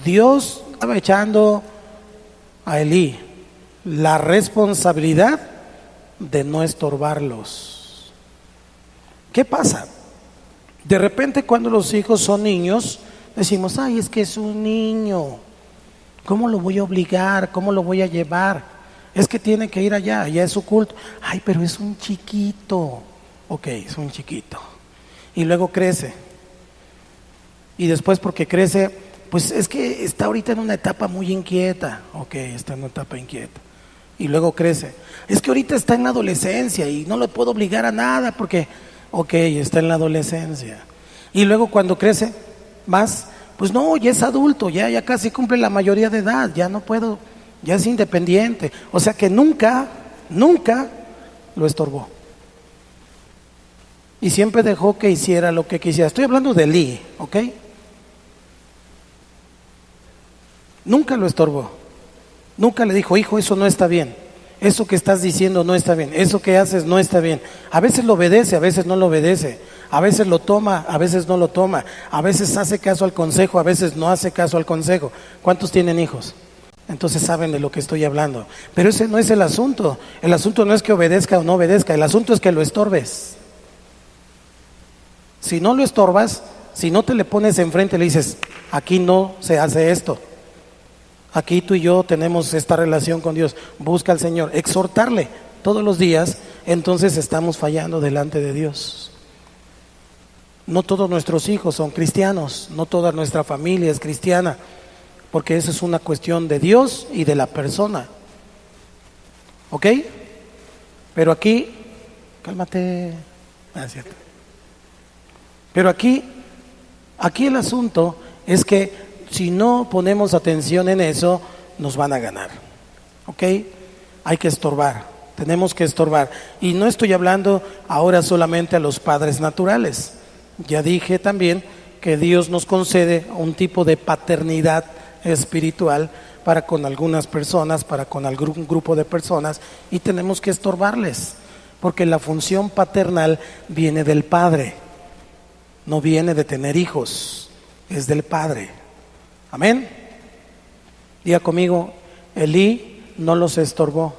Dios estaba echando a Elí la responsabilidad de no estorbarlos. ¿Qué pasa? De repente cuando los hijos son niños, decimos, ay, es que es un niño, ¿cómo lo voy a obligar? ¿Cómo lo voy a llevar? Es que tiene que ir allá, allá es su culto. Ay, pero es un chiquito. Ok, es un chiquito. Y luego crece. Y después porque crece, pues es que está ahorita en una etapa muy inquieta. Ok, está en una etapa inquieta. Y luego crece. Es que ahorita está en la adolescencia y no lo puedo obligar a nada porque, ok, está en la adolescencia. Y luego cuando crece más, pues no, ya es adulto, ya casi cumple la mayoría de edad, ya no puedo, ya es independiente. O sea que nunca lo estorbó. Y siempre dejó que hiciera lo que quisiera. Estoy hablando de Elí, ¿ok? Nunca lo estorbó. Nunca le dijo, hijo, eso no está bien. Eso que estás diciendo no está bien. Eso que haces no está bien. A veces lo obedece, a veces no lo obedece. A veces lo toma, a veces no lo toma. A veces hace caso al consejo, a veces no hace caso al consejo. ¿Cuántos tienen hijos? Entonces saben de lo que estoy hablando. Pero ese no es el asunto. El asunto no es que obedezca o no obedezca. El asunto es que lo estorbes. Si no lo estorbas, si no te le pones enfrente y le dices, aquí no se hace esto. Aquí tú y yo tenemos esta relación con Dios. Busca al Señor, exhortarle todos los días. Entonces estamos fallando delante de Dios. No todos nuestros hijos son cristianos, no toda nuestra familia es cristiana, porque eso es una cuestión de Dios y de la persona. ¿Ok? Pero aquí, cálmate. Es cierto. Pero aquí el asunto es que si no ponemos atención en eso, nos van a ganar. ¿Ok? Hay que estorbar, tenemos que estorbar. Y no estoy hablando ahora solamente a los padres naturales. Ya dije también que Dios nos concede un tipo de paternidad espiritual para con algunas personas, para con algún grupo de personas, y tenemos que estorbarles, porque la función paternal viene del Padre, no viene de tener hijos, es del Padre. Amén. Diga conmigo, Elí no los estorbó.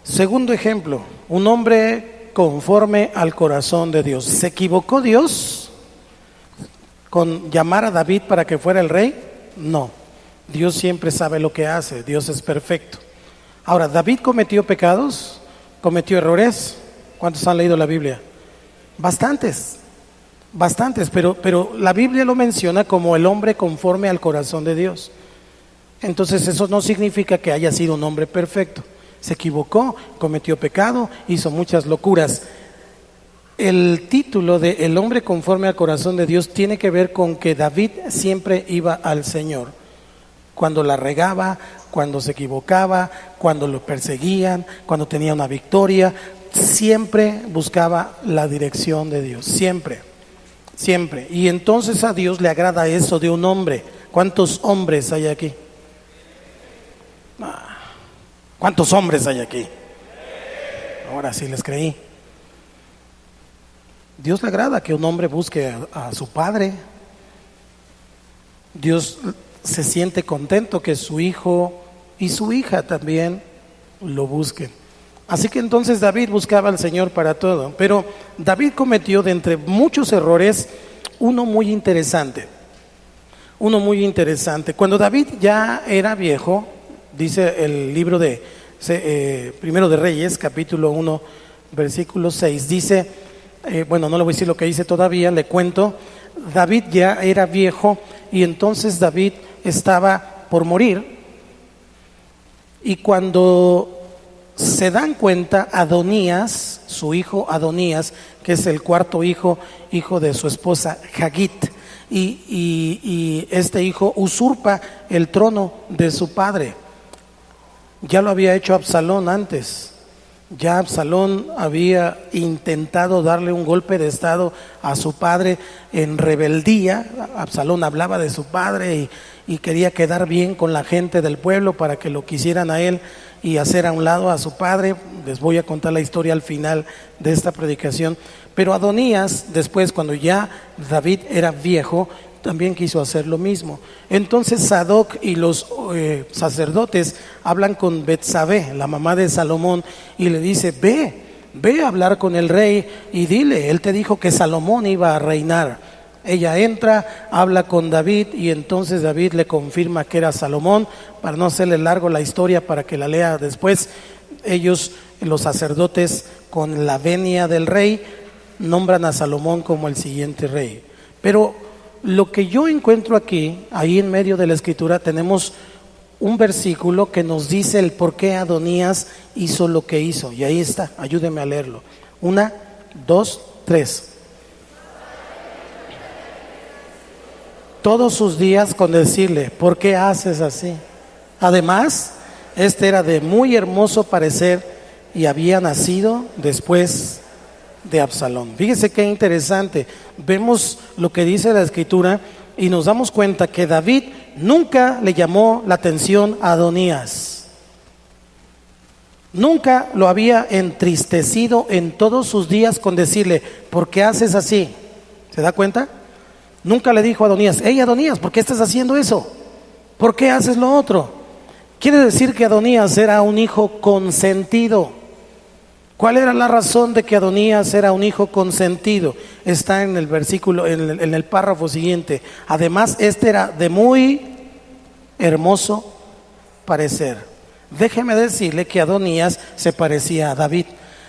Segundo ejemplo, un hombre conforme al corazón de Dios. ¿Se equivocó Dios con llamar a David para que fuera el rey? No, Dios siempre sabe lo que hace, Dios es perfecto. Ahora, ¿David cometió pecados? ¿Cometió errores? ¿Cuántos han leído la Biblia? Bastantes, pero la Biblia lo menciona como el hombre conforme al corazón de Dios. Entonces eso no significa que haya sido un hombre perfecto. Se equivocó, cometió pecado, hizo muchas locuras. El título de El hombre conforme al corazón de Dios tiene que ver con que David siempre iba al Señor. Cuando la regaba, cuando se equivocaba, cuando lo perseguían, cuando tenía una victoria, siempre buscaba la dirección de Dios, siempre. Y entonces a Dios le agrada eso de un hombre. ¿Cuántos hombres hay aquí? ¿Cuántos hombres hay aquí? Ahora sí les creí. Dios le agrada que un hombre busque a su padre. Dios se siente contento que su hijo y su hija también lo busquen. Así que entonces David buscaba al Señor para todo. Pero David cometió de entre muchos errores uno muy interesante. Cuando David ya era viejo, dice el libro de Primero de Reyes, capítulo 1, versículo 6, dice, bueno, no le voy a decir lo que dice todavía, le cuento. David ya era viejo y entonces David estaba por morir. Y cuando se dan cuenta, Adonías, su hijo Adonías, que es el cuarto hijo de su esposa Hagit, y este hijo usurpa el trono de su padre. Ya lo había hecho Absalón antes. Ya Absalón había intentado darle un golpe de estado a su padre en rebeldía. Absalón hablaba de su padre y quería quedar bien con la gente del pueblo para que lo quisieran a él y hacer a un lado a su padre. Les voy a contar la historia al final de esta predicación. Pero Adonías, después, cuando ya David era viejo, también quiso hacer lo mismo. Entonces Sadoc y los sacerdotes hablan con Betsabé, la mamá de Salomón, y le dice: ve a hablar con el rey y dile, él te dijo que Salomón iba a reinar. Ella entra, habla con David, y entonces David le confirma que era Salomón. Para no hacerle largo la historia, para que la lea después, ellos, los sacerdotes, con la venia del rey, nombran a Salomón como el siguiente rey. Pero lo que yo encuentro aquí, ahí en medio de la escritura, tenemos un versículo que nos dice el por qué Adonías hizo lo que hizo. Y ahí está, ayúdeme a leerlo. 1, 2, 3. Todos sus días con decirle: ¿por qué haces así? Además, este era de muy hermoso parecer y había nacido después de Absalón. Fíjese qué interesante. Vemos lo que dice la escritura y nos damos cuenta que David nunca le llamó la atención a Adonías. Nunca lo había entristecido en todos sus días con decirle: ¿por qué haces así? ¿Se da cuenta? Nunca le dijo a Adonías: hey Adonías, ¿por qué estás haciendo eso? ¿Por qué haces lo otro? Quiere decir que Adonías era un hijo consentido. ¿Cuál era la razón de que Adonías era un hijo consentido? Está en el versículo, en el párrafo siguiente. Además, este era de muy hermoso parecer. Déjeme decirle que Adonías se parecía a David,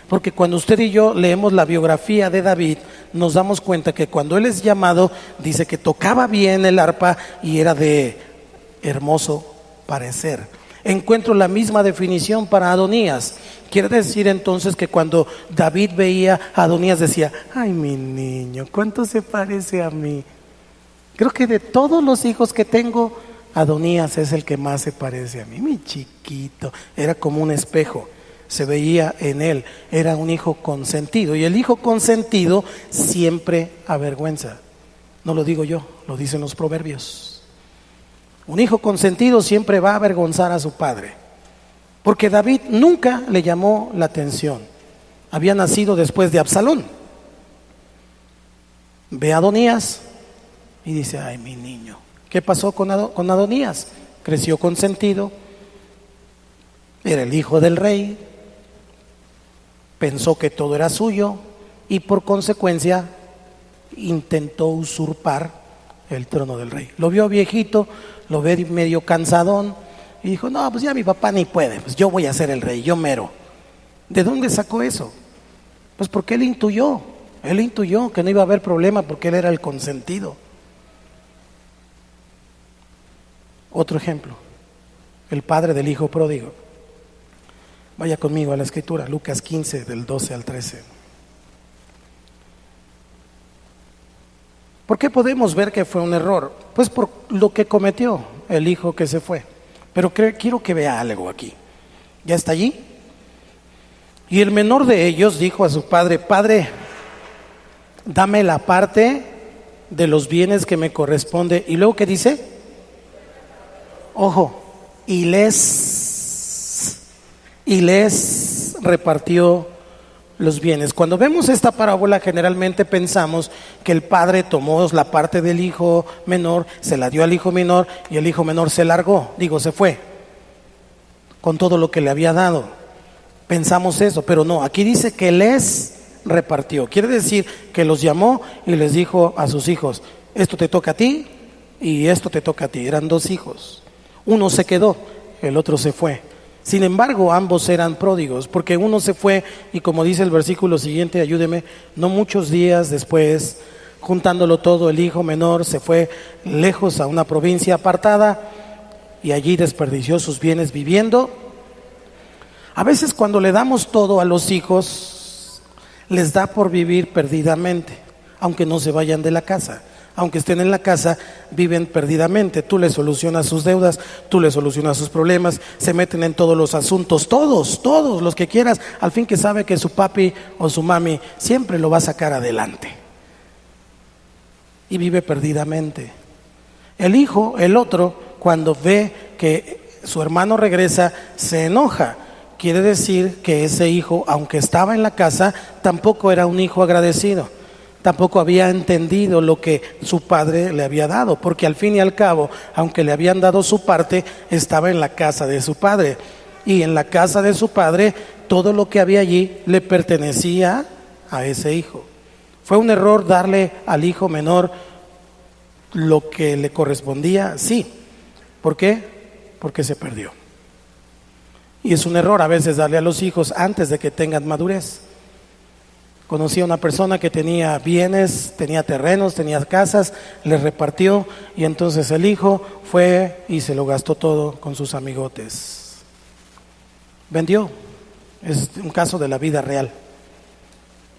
porque cuando usted y yo leemos la biografía de David, nos damos cuenta que cuando él es llamado, dice que tocaba bien el arpa y era de hermoso parecer. Encuentro la misma definición para Adonías. Quiere decir entonces que cuando David veía a Adonías decía: ay, mi niño, ¿cuánto se parece a mí? Creo que de todos los hijos que tengo, Adonías es el que más se parece a mí. Mi chiquito, era como un espejo, se veía en él, era un hijo consentido. Y el hijo consentido siempre avergüenza. No lo digo yo, lo dicen los proverbios. Un hijo consentido siempre va a avergonzar a su padre, porque David nunca le llamó la atención. Había nacido después de Absalón. Ve a Adonías y dice: ay, mi niño. ¿Qué pasó con Adonías? Creció consentido, era el hijo del rey, pensó que todo era suyo y por consecuencia intentó usurpar el trono del rey. Lo vio viejito, lo ve medio cansadón y dijo: no, pues ya mi papá ni puede, pues yo voy a ser el rey, yo mero. ¿De dónde sacó eso? Pues porque él intuyó que no iba a haber problema porque él era el consentido. Otro ejemplo, el padre del hijo pródigo. Vaya conmigo a la escritura, Lucas 15, del 12 al 13. ¿Por qué podemos ver que fue un error? Pues por lo que cometió el hijo que se fue. Pero quiero que vea algo aquí. ¿Ya está allí? Y el menor de ellos dijo a su padre: Padre, dame la parte de los bienes que me corresponde. ¿Y luego qué dice? Ojo, y les repartió los bienes. Cuando vemos esta parábola, generalmente pensamos que el padre tomó la parte del hijo menor, se la dio al hijo menor y el hijo menor se largó, se fue con todo lo que le había dado. Pensamos eso, pero no, aquí dice que les repartió. Quiere decir que los llamó y les dijo a sus hijos: esto te toca a ti y esto te toca a ti. Eran 2 hijos, uno se quedó, el otro se fue. Sin embargo, ambos eran pródigos, porque uno se fue y, como dice el versículo siguiente, ayúdeme, no muchos días después, juntándolo todo, el hijo menor se fue lejos a una provincia apartada y allí desperdició sus bienes viviendo. A veces cuando le damos todo a los hijos, les da por vivir perdidamente, aunque no se vayan de la casa. Aunque estén en la casa, viven perdidamente. Tú les solucionas sus deudas, tú les solucionas sus problemas, se meten en todos los asuntos, todos los que quieras, al fin que sabe que su papi o su mami siempre lo va a sacar adelante. Y vive perdidamente. El hijo, el otro, cuando ve que su hermano regresa, se enoja. Quiere decir que ese hijo, aunque estaba en la casa, tampoco era un hijo agradecido. tampoco había entendido lo que su padre le había dado, porque al fin y al cabo, aunque le habían dado su parte, estaba en la casa de su padre. Y en la casa de su padre, todo lo que había allí le pertenecía a ese hijo. ¿Fue un error darle al hijo menor lo que le correspondía? Sí. ¿Por qué? Porque se perdió. Y es un error a veces darle a los hijos antes de que tengan madurez. Conocí a una persona que tenía bienes, tenía terrenos, tenía casas, les repartió, y entonces el hijo fue y se lo gastó todo con sus amigotes. Vendió. Es un caso de la vida real.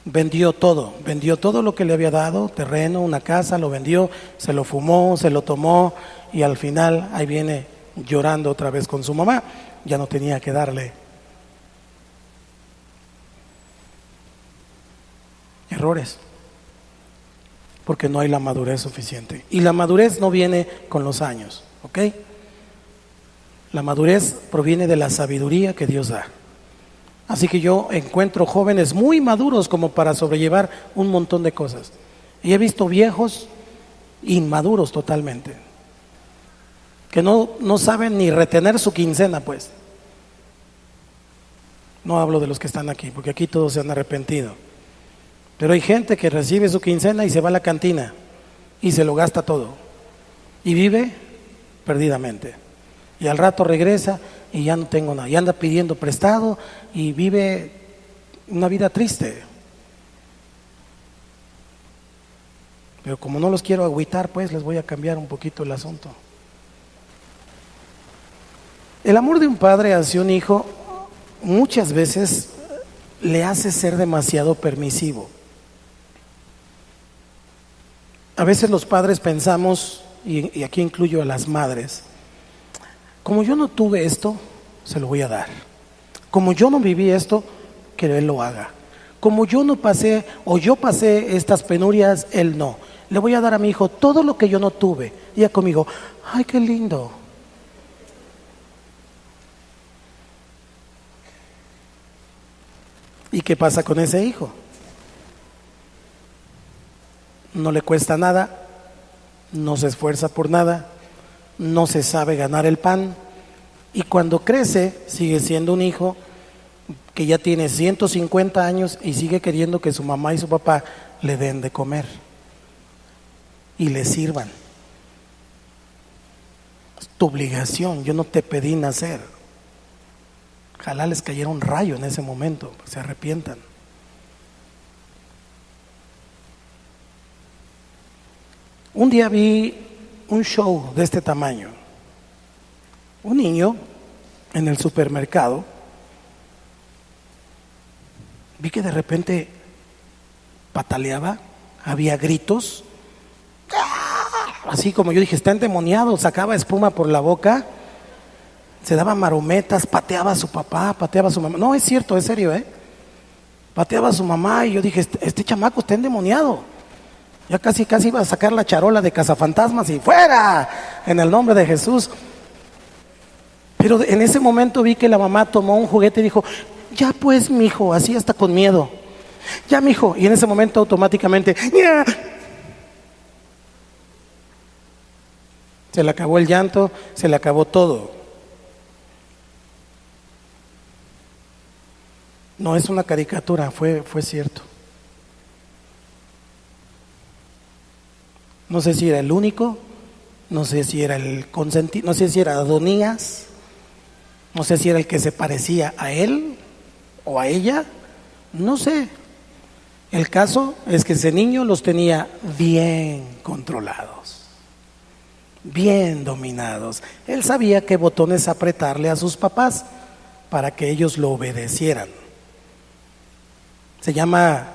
Vendió todo lo que le había dado, terreno, una casa, lo vendió, se lo fumó, se lo tomó, y al final ahí viene llorando otra vez con su mamá. Ya no tenía que darle. Errores, porque no hay la madurez suficiente. Y la madurez no viene con los años, ¿ok? La madurez proviene de la sabiduría que Dios da. Así que yo encuentro jóvenes muy maduros como para sobrellevar un montón de cosas. Y he visto viejos inmaduros totalmente, que no saben ni retener su quincena, pues. No hablo de los que están aquí, porque aquí todos se han arrepentido. Pero hay gente que recibe su quincena y se va a la cantina y se lo gasta todo. Y vive perdidamente. Y al rato regresa y ya no tengo nada. Y anda pidiendo prestado y vive una vida triste. Pero como no los quiero agüitar, pues les voy a cambiar un poquito el asunto. El amor de un padre hacia un hijo muchas veces le hace ser demasiado permisivo. A veces los padres pensamos, y aquí incluyo a las madres, como yo no tuve esto, se lo voy a dar. Como yo no viví esto, que él lo haga. Como yo no pasé, o yo pasé estas penurias, él no. Le voy a dar a mi hijo todo lo que yo no tuve. Y ya conmigo, ay, qué lindo. ¿Y qué pasa con ese hijo? No le cuesta nada, no se esfuerza por nada, no se sabe ganar el pan, y cuando crece sigue siendo un hijo que ya tiene 150 años y sigue queriendo que su mamá y su papá le den de comer y le sirvan. Es tu obligación, yo no te pedí nacer. Ojalá les cayera un rayo en ese momento, se arrepientan. Un día vi un show de este tamaño. Un niño en el supermercado, vi que de repente pataleaba, había gritos, así como yo dije, está endemoniado, sacaba espuma por la boca, se daba marometas, pateaba a su papá, pateaba a su mamá. No, es cierto, es serio, pateaba a su mamá, y yo dije, este chamaco está endemoniado. Ya casi iba a sacar la charola de cazafantasmas y ¡fuera! En el nombre de Jesús. Pero en ese momento vi que la mamá tomó un juguete y dijo, ya pues, mijo, así hasta con miedo. Ya, mijo. Y en ese momento automáticamente, ¡ya! Se le acabó el llanto, se le acabó todo. No es una caricatura, fue cierto. No sé si era el único, no sé si era el consentido, no sé si era Adonías, no sé si era el que se parecía a él o a ella, no sé. El caso es que ese niño los tenía bien controlados, bien dominados. Él sabía qué botones apretarle a sus papás para que ellos lo obedecieran. Se llama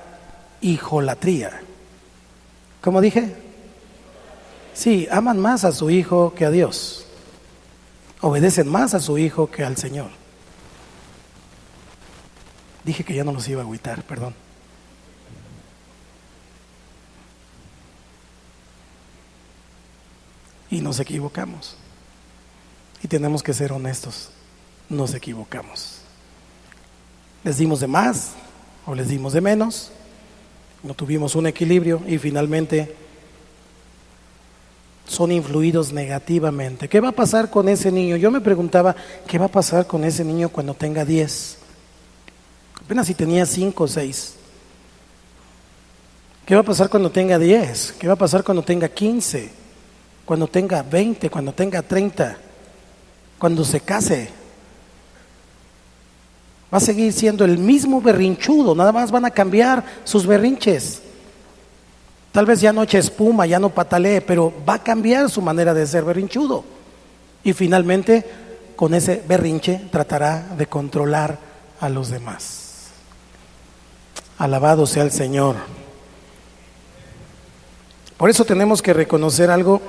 hijolatría. ¿Cómo dije? Sí, aman más a su hijo que a Dios. Obedecen más a su hijo que al Señor. Dije que ya no los iba a agüitar, perdón. Y nos equivocamos. Y tenemos que ser honestos. Nos equivocamos. Les dimos de más o les dimos de menos. no tuvimos un equilibrio y finalmente son influidos negativamente. ¿Qué va a pasar con ese niño? Yo me preguntaba, ¿qué va a pasar con ese niño cuando tenga 10? Apenas si tenía 5 o 6. ¿Qué va a pasar cuando tenga 10? ¿Qué va a pasar cuando tenga 15? Cuando tenga 20, cuando tenga 30, cuando se case. Va a seguir siendo el mismo berrinchudo, nada más van a cambiar sus berrinches. Tal vez ya no eche espuma, ya no patalee, pero va a cambiar su manera de ser berrinchudo. Y finalmente, con ese berrinche, tratará de controlar a los demás. Alabado sea el Señor. Por eso tenemos que reconocer algo,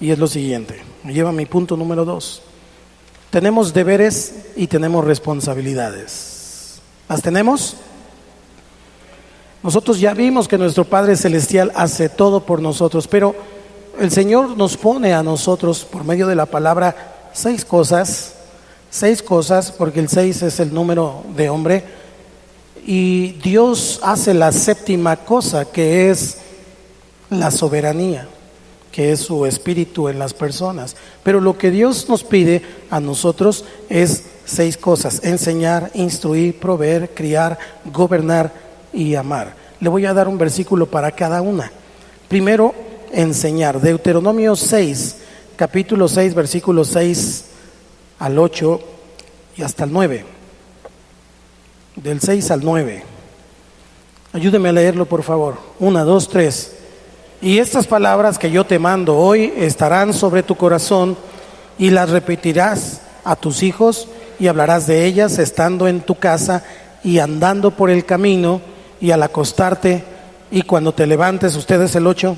y es lo siguiente. Me lleva a mi punto número 2. Tenemos deberes y tenemos responsabilidades. ¿Las tenemos? Nosotros ya vimos que nuestro Padre Celestial hace todo por nosotros, pero el Señor nos pone a nosotros, por medio de la palabra, 6 cosas, porque el 6 es el número de hombre, y Dios hace la 7ª cosa, que es la soberanía, que es su espíritu en las personas. Pero lo que Dios nos pide a nosotros es 6 cosas: enseñar, instruir, proveer, criar, gobernar y amar. Le voy a dar un versículo para cada una. Primero, enseñar. Deuteronomio 6, capítulo 6, versículos 6 al 8 y hasta el 9. Del 6 al 9. Ayúdeme a leerlo, por favor. 1, 2, 3. Y estas palabras que yo te mando hoy estarán sobre tu corazón, y las repetirás a tus hijos, y hablarás de ellas estando en tu casa y andando por el camino, y al acostarte y cuando te levantes. Ustedes el 8.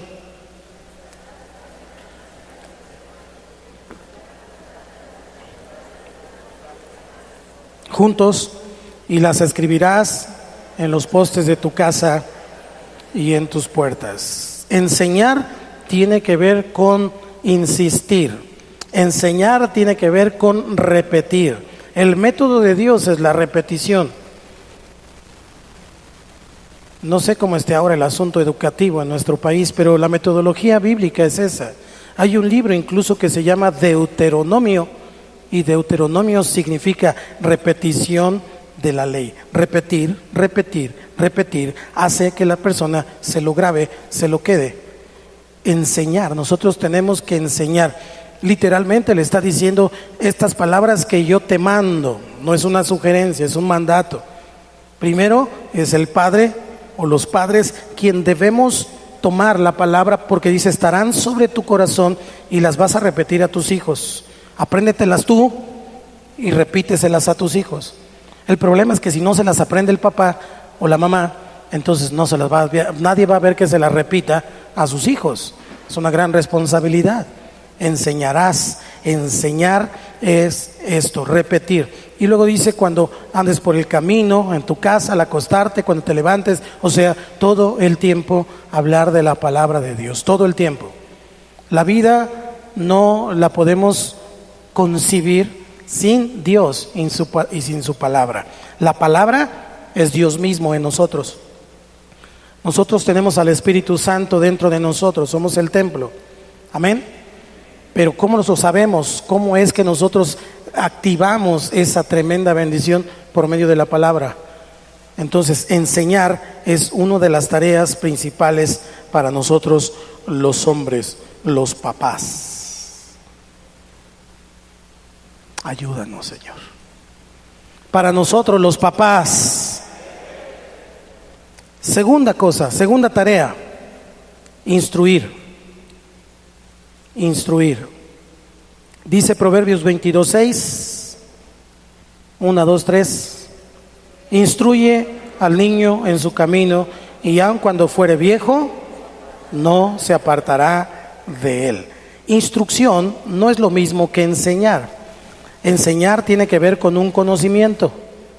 Juntos, y las escribirás en los postes de tu casa y en tus puertas. Enseñar tiene que ver con insistir. Enseñar tiene que ver con repetir. El método de Dios es la repetición. No sé cómo esté ahora el asunto educativo en nuestro país, pero la metodología bíblica es esa. Hay un libro incluso que se llama Deuteronomio, y Deuteronomio significa repetición de la ley. Repetir, repetir, repetir, hace que la persona se lo grabe, se lo quede. Enseñar, nosotros tenemos que enseñar. Literalmente le está diciendo estas palabras que yo te mando. No es una sugerencia, es un mandato. Primero es el padre o los padres quien debemos tomar la palabra, porque dice estarán sobre tu corazón y las vas a repetir a tus hijos. Apréndetelas tú y repíteselas a tus hijos. El problema es que si no se las aprende el papá o la mamá, entonces no se las va a, nadie va a ver que se las repita a sus hijos. Es una gran responsabilidad. Enseñarás. Enseñar es esto, repetir. Y luego dice cuando andes por el camino, en tu casa, al acostarte, cuando te levantes, o sea, todo el tiempo hablar de la palabra de Dios, todo el tiempo. La vida no la podemos concebir sin Dios y sin su palabra. La palabra es Dios mismo en nosotros. Nosotros tenemos al Espíritu Santo dentro de nosotros, somos el templo. Amén. Pero ¿cómo lo sabemos? ¿Cómo es que nosotros activamos esa tremenda bendición? Por medio de la palabra. Entonces, enseñar es una de las tareas principales para nosotros los hombres, los papás. Ayúdanos, Señor. Para nosotros los papás. Segunda cosa, segunda tarea, instruir. Instruir. Dice Proverbios 22:6, 1, 2, 3. Instruye al niño en su camino, y aun cuando fuere viejo, no se apartará de él. Instrucción no es lo mismo que enseñar. Enseñar tiene que ver con un conocimiento,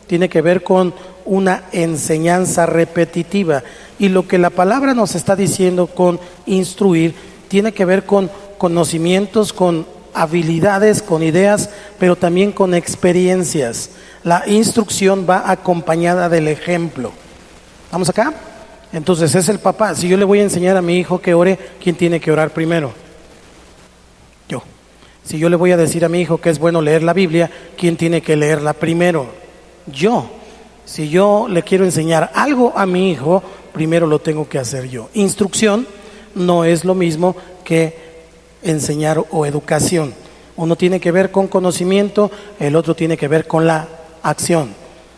tiene que ver con una enseñanza repetitiva. Y lo que la palabra nos está diciendo con instruir tiene que ver con conocimientos, con habilidades, con ideas, pero también con experiencias. La instrucción va acompañada del ejemplo. ¿Vamos acá? Entonces es el papá. Si yo le voy a enseñar a mi hijo que ore, ¿quién tiene que orar primero? Yo. Si yo le voy a decir a mi hijo que es bueno leer la Biblia, ¿quién tiene que leerla primero? Yo. Si yo le quiero enseñar algo a mi hijo, primero lo tengo que hacer yo. Instrucción no es lo mismo que enseñar o educación. Uno tiene que ver con conocimiento, el otro tiene que ver con la acción.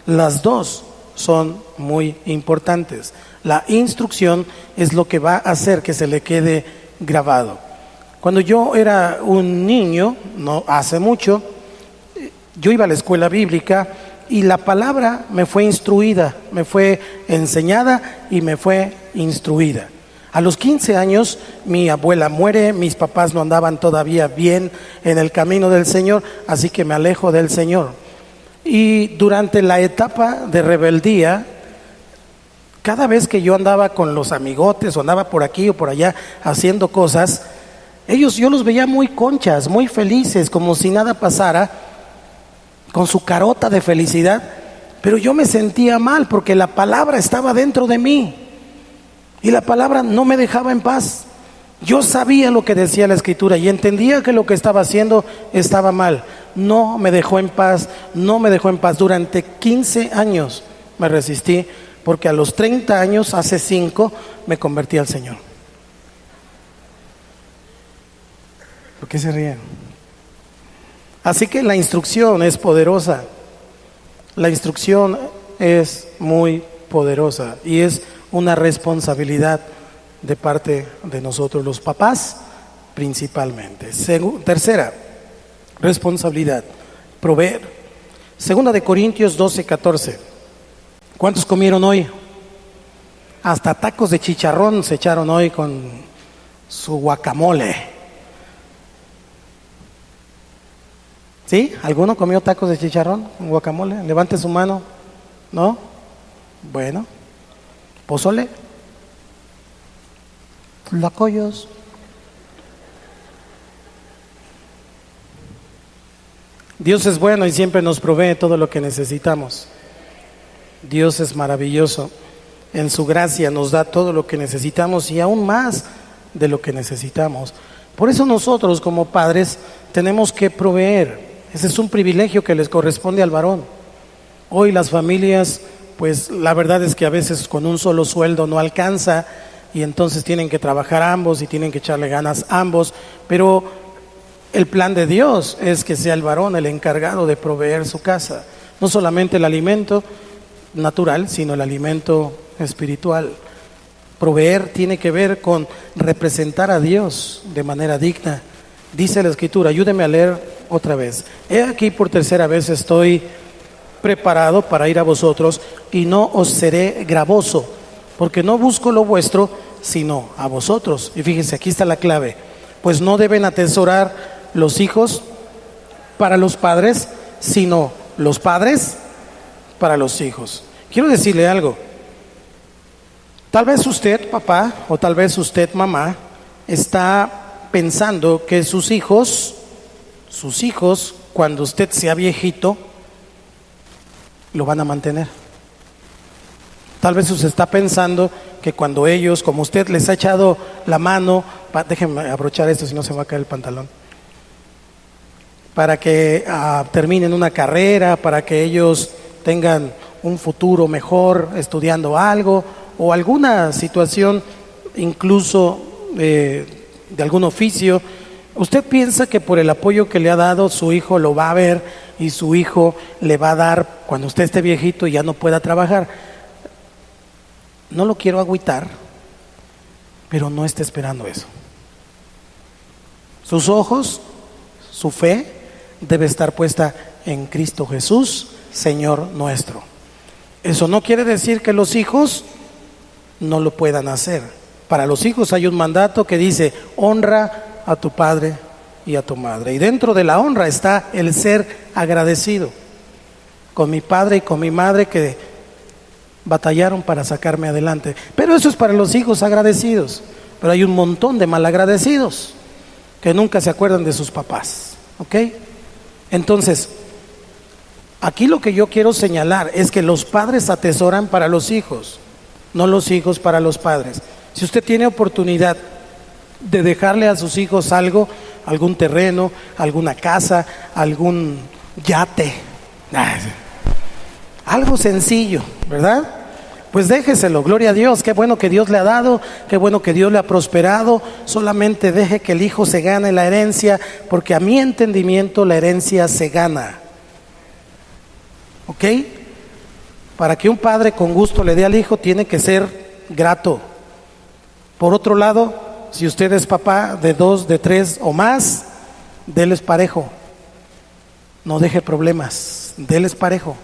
Las dos son muy importantes. La instrucción es lo que va a hacer que se le quede grabado. Cuando yo era un niño, no hace mucho, yo iba a la escuela bíblica y la palabra me fue instruida, me fue enseñada y me fue instruida. A los 15 años mi abuela muere, mis papás no andaban todavía bien en el camino del Señor, así que me alejo del Señor. Y durante la etapa de rebeldía, cada vez que yo andaba con los amigotes o andaba por aquí o por allá haciendo cosas, yo los veía muy conchas, muy felices, como si nada pasara, con su carota de felicidad, pero yo me sentía mal porque la palabra estaba dentro de mí y la palabra no me dejaba en paz. Yo sabía lo que decía la Escritura y entendía que lo que estaba haciendo estaba mal. No me dejó en paz, no me dejó en paz. Durante 15 años me resistí, porque a los 30 años, hace 5, me convertí al Señor. ¿Por qué se ríen? Así que la instrucción es poderosa. La instrucción es muy poderosa y es una responsabilidad de parte de nosotros los papás principalmente. Tercera responsabilidad, proveer. Segunda de Corintios 12:14. ¿Cuántos comieron hoy? Hasta tacos de chicharrón se echaron hoy con su guacamole. ¿Sí? ¿Alguno comió tacos de chicharrón con guacamole? Levante su mano. ¿No? Bueno. ¿Pozole? ¿Tlacoyos? Dios es bueno y siempre nos provee todo lo que necesitamos. Dios es maravilloso. En su gracia nos da todo lo que necesitamos y aún más de lo que necesitamos. Por eso nosotros como padres tenemos que proveer. Ese es un privilegio que les corresponde al varón. Hoy las familias, pues la verdad es que a veces con un solo sueldo no alcanza y entonces tienen que trabajar ambos y tienen que echarle ganas ambos, pero el plan de Dios es que sea el varón el encargado de proveer su casa, no solamente el alimento natural, sino el alimento espiritual. Proveer tiene que ver con representar a Dios de manera digna. Dice la Escritura, ayúdeme a leer otra vez. He aquí por tercera vez estoy preparado para ir a vosotros y no os seré gravoso, porque no busco lo vuestro, sino a vosotros. Y fíjense, aquí está la clave. Pues no deben atesorar los hijos para los padres, sino los padres para los hijos. Quiero decirle algo. Tal vez usted, papá, o tal vez usted, mamá, está pensando que sus hijos, cuando usted sea viejito, lo van a mantener. Tal vez usted está pensando que cuando ellos, como usted les ha echado la mano, déjenme abrochar esto si no se va a caer el pantalón, para que terminen una carrera, para que ellos tengan un futuro mejor estudiando algo o alguna situación incluso de algún oficio, usted piensa que por el apoyo que le ha dado su hijo lo va a ver y su hijo le va a dar cuando usted esté viejito y ya no pueda trabajar. No lo quiero agüitar, pero no esté esperando eso. Sus ojos, su fe debe estar puesta en Cristo Jesús, Señor nuestro. Eso no quiere decir que los hijos no lo puedan hacer. Para los hijos hay un mandato que dice: honra a tu padre y a tu madre. Y dentro de la honra está el ser agradecido con mi padre y con mi madre que batallaron para sacarme adelante. Pero eso es para los hijos agradecidos. Pero hay un montón de malagradecidos que nunca se acuerdan de sus papás. ¿Ok? Entonces, aquí lo que yo quiero señalar es que los padres atesoran para los hijos. no los hijos para los padres. Si usted tiene oportunidad de dejarle a sus hijos algo, algún terreno, alguna casa, algún yate, algo sencillo, ¿verdad? Pues déjeselo, gloria a Dios, qué bueno que Dios le ha dado, qué bueno que Dios le ha prosperado. Solamente deje que el hijo se gane la herencia, porque a mi entendimiento la herencia se gana. ¿Ok? Para que un padre con gusto le dé al hijo, tiene que ser grato. Por otro lado, si usted es papá de 2, de 3 o más, déles parejo. No deje problemas, déles parejo.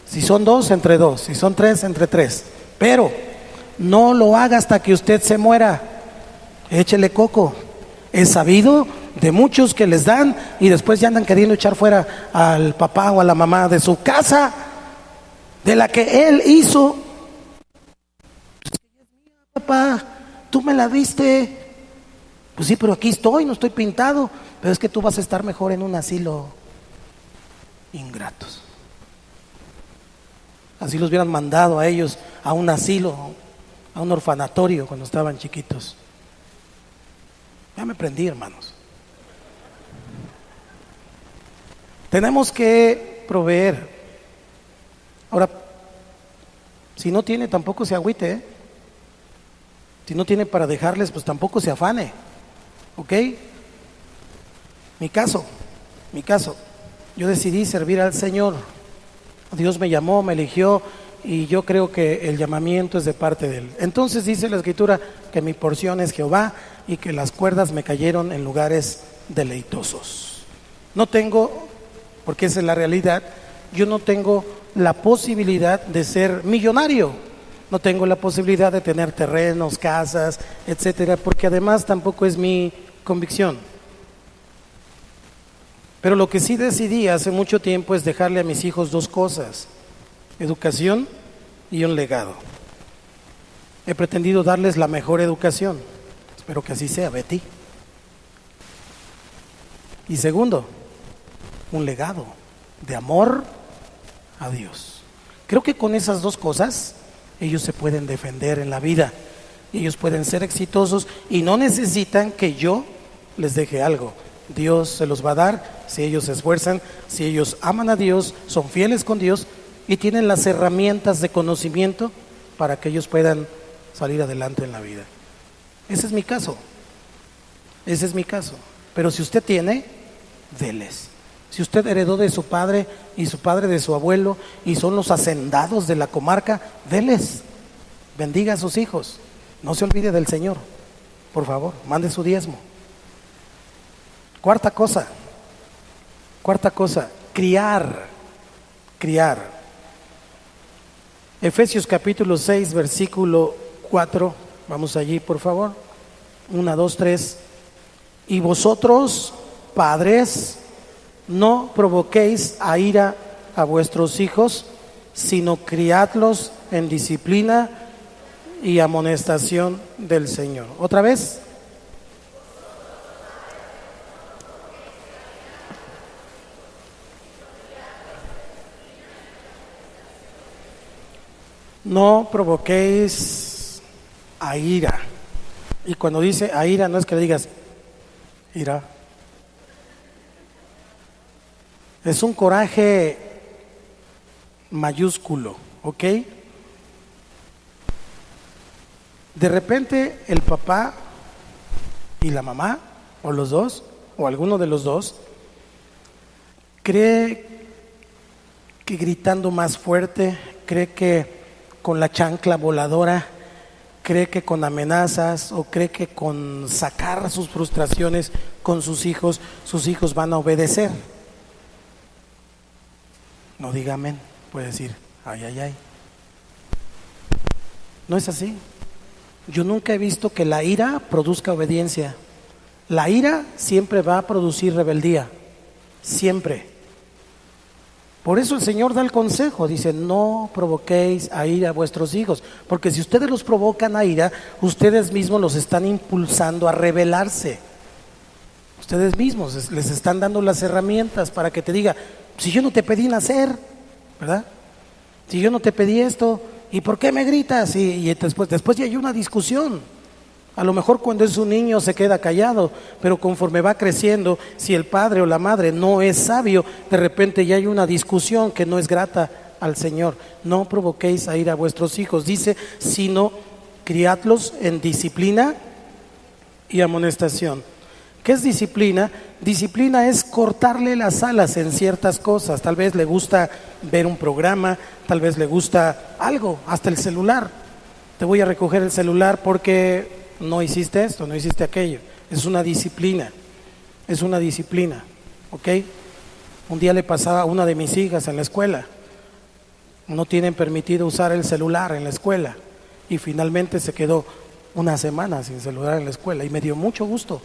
Si son 2, entre 2. Si son 3, entre 3. Pero no lo haga hasta que usted se muera. Échele coco. Es sabido de muchos que les dan y después ya andan queriendo echar fuera al papá o a la mamá de su casa, de la que él hizo. Papá, tú me la diste. Pues sí, pero aquí estoy, no estoy pintado. Pero es que tú vas a estar mejor en un asilo. Ingratos. Así los hubieran mandado a ellos a un asilo, a un orfanatorio cuando estaban chiquitos. Ya me prendí, hermanos. Tenemos que proveer. Ahora, si no tiene, tampoco se agüite, ¿eh? Si no tiene para dejarles, pues tampoco se afane. ¿Ok? Mi caso. Yo decidí servir al Señor. Dios me llamó, me eligió y yo creo que el llamamiento es de parte de Él. Entonces dice la Escritura que mi porción es Jehová y que las cuerdas me cayeron en lugares deleitosos. No tengo, porque esa es la realidad, yo no tengo la posibilidad de ser millonario, no tengo la posibilidad de tener terrenos, casas, etcétera, porque además tampoco es mi convicción. Pero lo que sí decidí hace mucho tiempo es dejarle a mis hijos 2 cosas: educación y un legado. He pretendido darles la mejor educación. Espero que así sea, Betty. Y segundo, un legado de amor a Dios. Creo que con esas 2 cosas ellos se pueden defender en la vida. Ellos pueden ser exitosos y no necesitan que yo les deje algo. Dios se los va a dar si ellos se esfuerzan, si ellos aman a Dios, son fieles con Dios y tienen las herramientas de conocimiento para que ellos puedan salir adelante en la vida. Ese es mi caso. Pero si usted tiene, déles. Si usted heredó de su padre y su padre de su abuelo y son los hacendados de la comarca, déles. Bendiga a sus hijos. No se olvide del Señor. Por favor, mande su diezmo. Cuarta cosa, criar. Efesios capítulo 6, versículo 4, vamos allí por favor. 1, 2, 3. Y vosotros, padres, no provoquéis a ira a vuestros hijos, sino criadlos en disciplina y amonestación del Señor. Otra vez. No provoquéis a ira. Y cuando dice a ira, no es que le digas ira. Es un coraje mayúsculo, ¿ok? De repente el papá y la mamá, o los dos, o alguno de los dos, cree que gritando más fuerte, cree que con la chancla voladora, cree que con amenazas o cree que con sacar sus frustraciones con sus hijos van a obedecer. No diga amén, puede decir ay, ay, ay. No es así. Yo nunca he visto que la ira produzca obediencia. La ira siempre va a producir rebeldía, siempre. Por eso el Señor da el consejo, dice, no provoquéis a ira a vuestros hijos, porque si ustedes los provocan a ira, ustedes mismos los están impulsando a rebelarse. Ustedes mismos les están dando las herramientas para que te diga, si yo no te pedí nacer, ¿verdad? Si yo no te pedí esto ¿Y por qué me gritas? Y después ya hay una discusión. A lo mejor cuando es un niño se queda callado, pero conforme va creciendo, si el padre o la madre no es sabio, de repente ya hay una discusión que no es grata al Señor. No provoquéis a ir a vuestros hijos, dice, sino criadlos en disciplina y amonestación. ¿Qué es disciplina? Disciplina es cortarle las alas en ciertas cosas. Tal vez le gusta ver un programa, tal vez le gusta algo, hasta el celular. Te voy a recoger el celular porque no hiciste esto, no hiciste aquello. Es una disciplina, ¿ok? Un día le pasaba a una de mis hijas en la escuela. No tienen permitido usar el celular en la escuela y finalmente se quedó una semana sin celular en la escuela y me dio mucho gusto.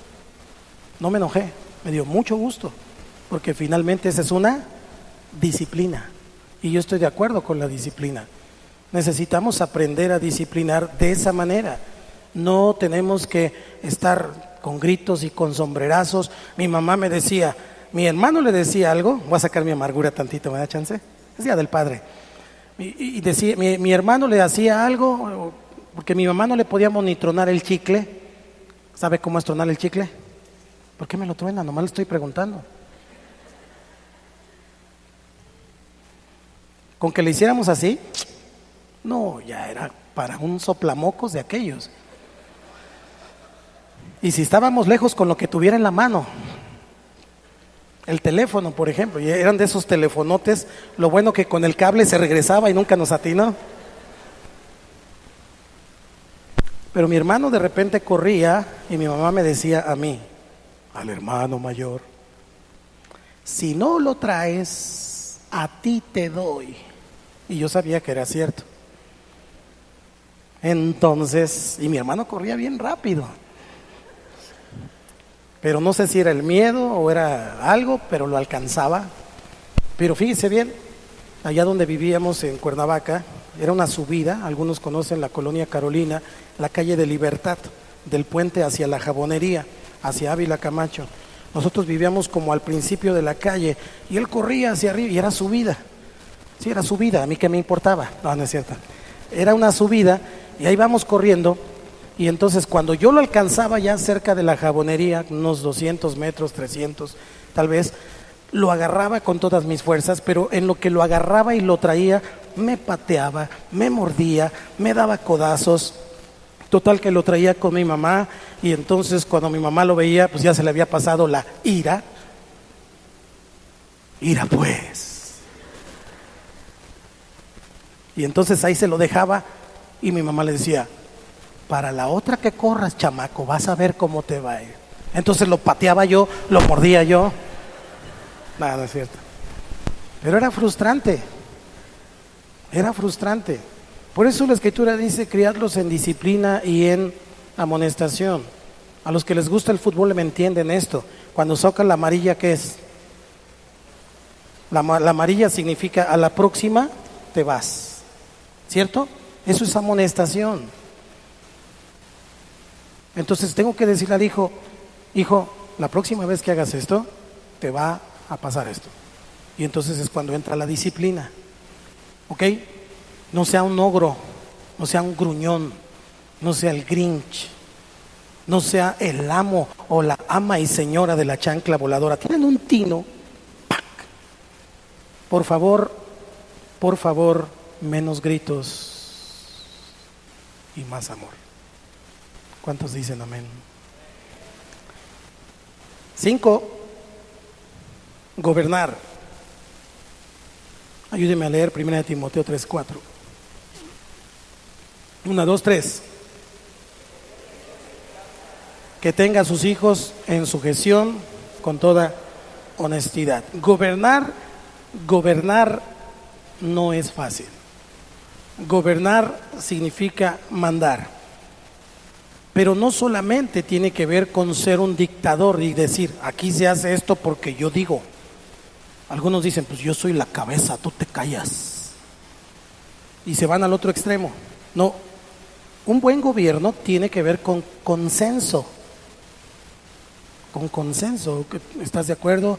No me enojé, me dio mucho gusto, porque finalmente esa es una disciplina y yo estoy de acuerdo con la disciplina. Necesitamos aprender a disciplinar de esa manera. No tenemos que estar con gritos y con sombrerazos. Mi mamá me decía, mi hermano le decía algo, voy a sacar mi amargura tantito, ¿me da chance? Es Día del Padre. Y decía, mi hermano le hacía algo, porque mi mamá no le podíamos ni tronar el chicle. ¿Sabe cómo es tronar el chicle? ¿Por qué me lo truena? Nomás le estoy preguntando. Con que le hiciéramos así, no, ya era para un soplamocos de aquellos. Y si estábamos lejos con lo que tuviera en la mano, el teléfono, por ejemplo, y eran de esos telefonotes, lo bueno que con el cable se regresaba y nunca nos atinó. Pero mi hermano de repente corría y mi mamá me decía a mí, al hermano mayor, si no lo traes, a ti te doy. Y yo sabía que era cierto. Entonces, y mi hermano corría bien rápido. Pero no sé si era el miedo o era algo, pero lo alcanzaba. Pero fíjese bien, allá donde vivíamos en Cuernavaca, era una subida, algunos conocen la colonia Carolina, la calle de Libertad, del puente hacia la Jabonería, hacia Ávila Camacho. Nosotros vivíamos como al principio de la calle y él corría hacia arriba y era subida. Sí, era subida, a mí qué me importaba. No, no es cierto. Era una subida y ahí vamos corriendo y entonces cuando yo lo alcanzaba ya cerca de la Jabonería, unos 200 metros, 300 tal vez, lo agarraba con todas mis fuerzas, pero en lo que lo agarraba y lo traía, me pateaba, me mordía, me daba codazos. Total que lo traía con mi mamá y entonces cuando mi mamá lo veía, pues ya se le había pasado la ira. Ira pues. Y entonces ahí se lo dejaba y mi mamá le decía, para la otra que corras, chamaco, vas a ver cómo te va a ir. Entonces lo pateaba yo, lo mordía yo. Nada, no es cierto. Pero era frustrante. Era frustrante. Por eso la Escritura dice, criadlos en disciplina y en amonestación. A los que les gusta el fútbol me entienden esto. Cuando sacan la amarilla, ¿qué es? La amarilla significa a la próxima te vas. ¿Cierto? Eso es amonestación. Entonces tengo que decirle al hijo, hijo, la próxima vez que hagas esto, te va a pasar esto. Y entonces es cuando entra la disciplina. ¿Ok? No sea un ogro, no sea un gruñón, no sea el Grinch, no sea el amo o la ama y señora de la chancla voladora. Tienen un tino, ¡pac! Por favor, menos gritos y más amor. ¿Cuántos dicen amén? 5. Gobernar. Ayúdeme a leer 1 Timoteo 3:4. 1, 2, 3. Que tenga a sus hijos en sujeción con toda honestidad. Gobernar no es fácil. Gobernar significa mandar. Pero no solamente tiene que ver con ser un dictador y decir, aquí se hace esto porque yo digo. Algunos dicen, pues yo soy la cabeza, tú te callas. Y se van al otro extremo. No, un buen gobierno tiene que ver con consenso. con consenso. ¿Estás de acuerdo?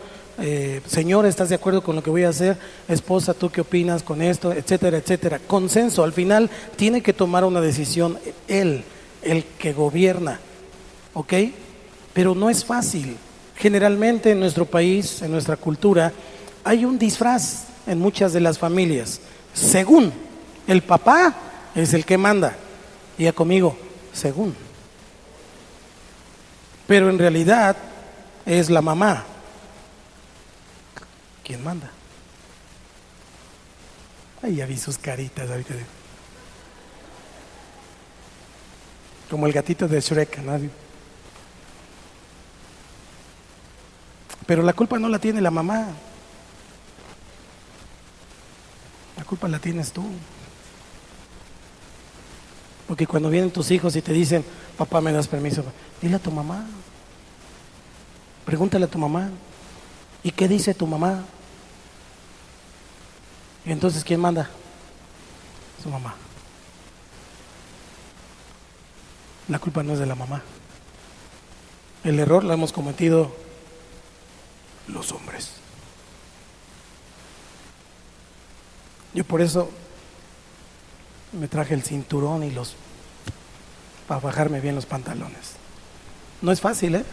Señor, ¿estás de acuerdo con lo que voy a hacer? Esposa, ¿tú qué opinas con esto? Etcétera, etcétera. Consenso. Al final tiene que tomar una decisión él, el que gobierna. ¿Ok? Pero no es fácil. Generalmente en nuestro país, en nuestra cultura, hay un disfraz en muchas de las familias. Según el papá es el que manda. Y ya conmigo, según. Pero en realidad es la mamá quien manda. Ay, ya vi sus caritas ahorita. Como el gatito de Shrek, ¿no? Pero la culpa no la tiene la mamá. La culpa la tienes tú. Porque cuando vienen tus hijos y te dicen, papá, ¿me das permiso? Dile a tu mamá. Pregúntale a tu mamá. ¿Y qué dice tu mamá? Y entonces, ¿quién manda? Su mamá. La culpa no es de la mamá. El error lo hemos cometido los hombres. Yo por eso me traje el cinturón y para bajarme bien los pantalones. No es fácil, ¿eh?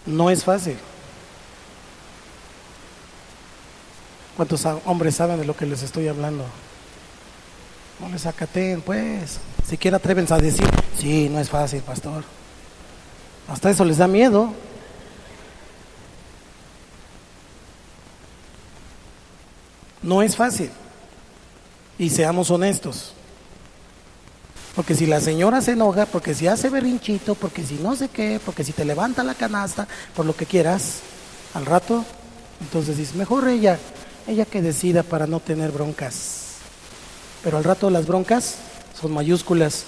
No es fácil. ¿Cuántos hombres saben de lo que les estoy hablando? No les acaten, pues. Siquiera atrévense a decir, sí, no es fácil, pastor. Hasta eso les da miedo. No es fácil. Y seamos honestos. Porque si la señora se enoja, porque si hace berrinchito, porque si no sé qué, porque si te levanta la canasta, por lo que quieras, al rato, entonces dices, mejor ella que decida para no tener broncas. Pero al rato las broncas son mayúsculas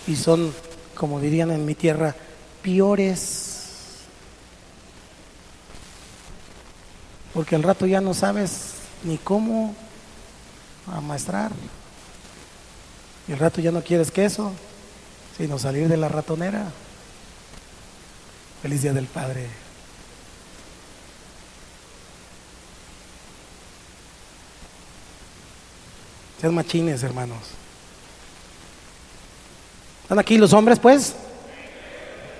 y son, como dirían en mi tierra, peores. Porque al rato ya no sabes ni cómo amaestrar. Y al rato ya no quieres queso, sino salir de la ratonera. Feliz Día del Padre. Sean machines, hermanos. ¿Están aquí los hombres, pues?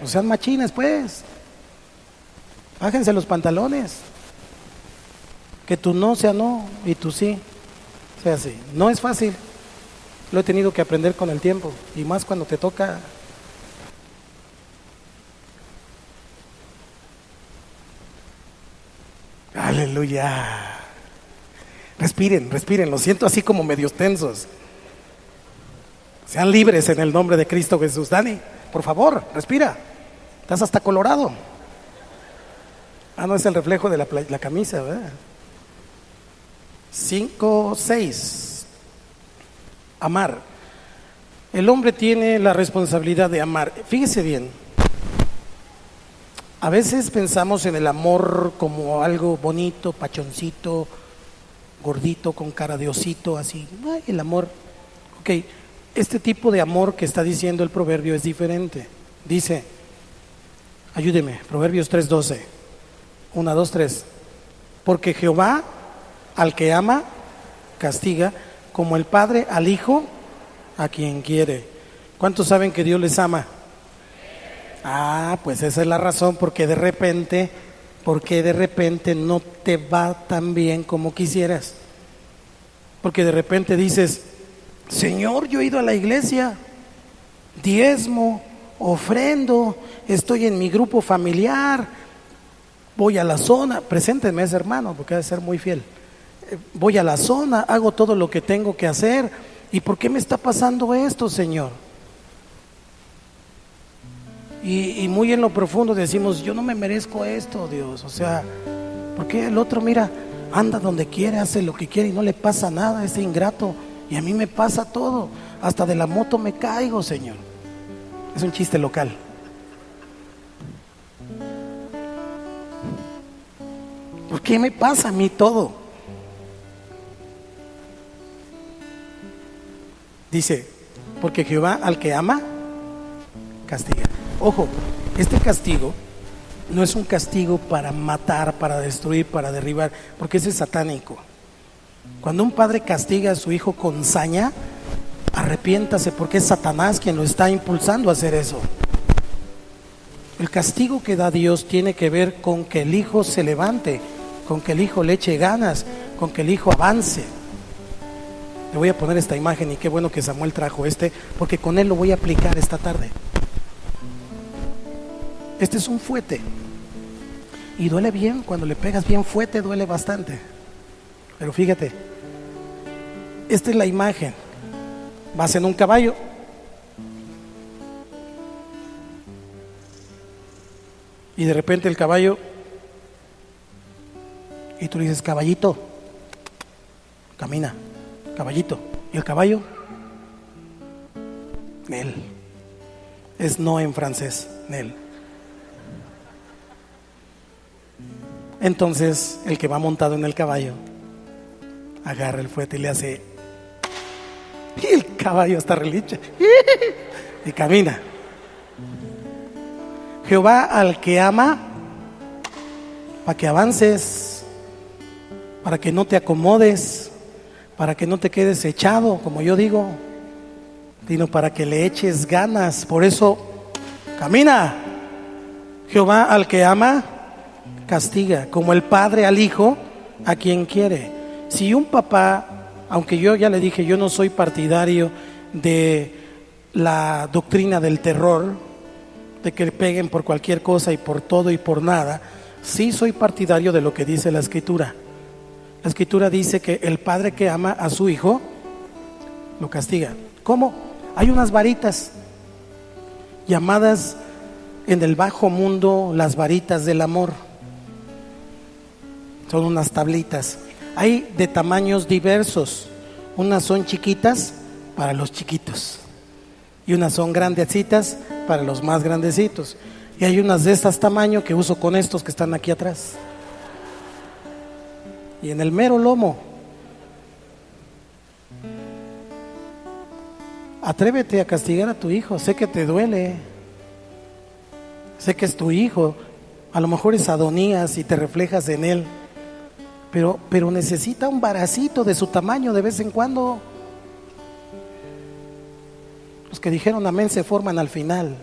No sean machines, pues. Bájense los pantalones. Que tu no sea no y tu sí sea sí. No es fácil. Lo he tenido que aprender con el tiempo. Y más cuando te toca. Aleluya. Respiren, respiren. Lo siento así como medios tensos. Sean libres en el nombre de Cristo Jesús. Dani, por favor, respira. Estás hasta colorado. Ah, no, es el reflejo de la camisa, ¿verdad? 5, 6. Amar. El hombre tiene la responsabilidad de amar. Fíjese bien. A veces pensamos en el amor como algo bonito, pachoncito, gordito, con cara de osito, así. Ay, el amor. Ok, este tipo de amor que está diciendo el proverbio es diferente. Dice, ayúdeme, Proverbios 3:12. 1, 2, 3. Porque Jehová al que ama castiga, como el padre al hijo a quien quiere. ¿Cuántos saben que Dios les ama? Ah, pues esa es la razón porque de repente no te va tan bien como quisieras. Porque de repente dices, Señor, yo he ido a la iglesia, diezmo, ofrendo, estoy en mi grupo familiar, voy a la zona, preséntenme a ese hermano porque ha de ser muy fiel. Voy a la zona, hago todo lo que tengo que hacer. ¿Y por qué me está pasando esto, Señor? Y muy en lo profundo decimos, yo no me merezco esto, Dios. O sea, ¿por qué el otro, mira, anda donde quiere, hace lo que quiere y no le pasa nada, es ingrato? Y a mí me pasa todo, hasta de la moto me caigo, Señor. Es un chiste local. ¿Por qué me pasa a mí todo? Dice, porque Jehová al que ama, castiga. Ojo, este castigo no es un castigo para matar, para destruir, para derribar, porque ese es satánico. Cuando un padre castiga a su hijo con saña, arrepiéntase, porque es Satanás quien lo está impulsando a hacer eso. El castigo que da Dios tiene que ver con que el hijo se levante, con que el hijo le eche ganas, con que el hijo avance. Le voy a poner esta imagen, y qué bueno que Samuel trajo porque con él lo voy a aplicar esta tarde. Este es un fuete, y duele bien. Cuando le pegas bien fuerte, duele bastante. Pero fíjate, esta es la imagen. Vas en un caballo, y de repente el caballo, y tú le dices: caballito, camina, caballito. Y el caballo, Nel. Es no en francés, Nel. Entonces el que va montado en el caballo agarra el fuete y le hace, y el caballo está relincha y camina. Jehová al que ama, para que avances, para que no te acomodes, para que no te quedes echado, como yo digo, sino para que le eches ganas. Por eso, camina. Jehová al que ama, castiga, como el padre al hijo, a quien quiere. Si un papá, aunque yo ya le dije, yo no soy partidario de la doctrina del terror, de que le peguen por cualquier cosa y por todo y por nada, sí soy partidario de lo que dice la Escritura. La Escritura dice que el padre que ama a su hijo lo castiga. ¿Cómo? Hay unas varitas llamadas en el bajo mundo las varitas del amor. Son unas tablitas. Hay de tamaños diversos. Unas son chiquitas para los chiquitos, y unas son grandecitas para los más grandecitos. Y hay unas de estas tamaño que uso con estos que están aquí atrás. Y en el mero lomo. Atrévete a castigar a tu hijo. Sé que te duele. Sé que es tu hijo. A lo mejor es Adonías y te reflejas en él. Pero necesita un varacito de su tamaño de vez en cuando. Los que dijeron amén se forman al final.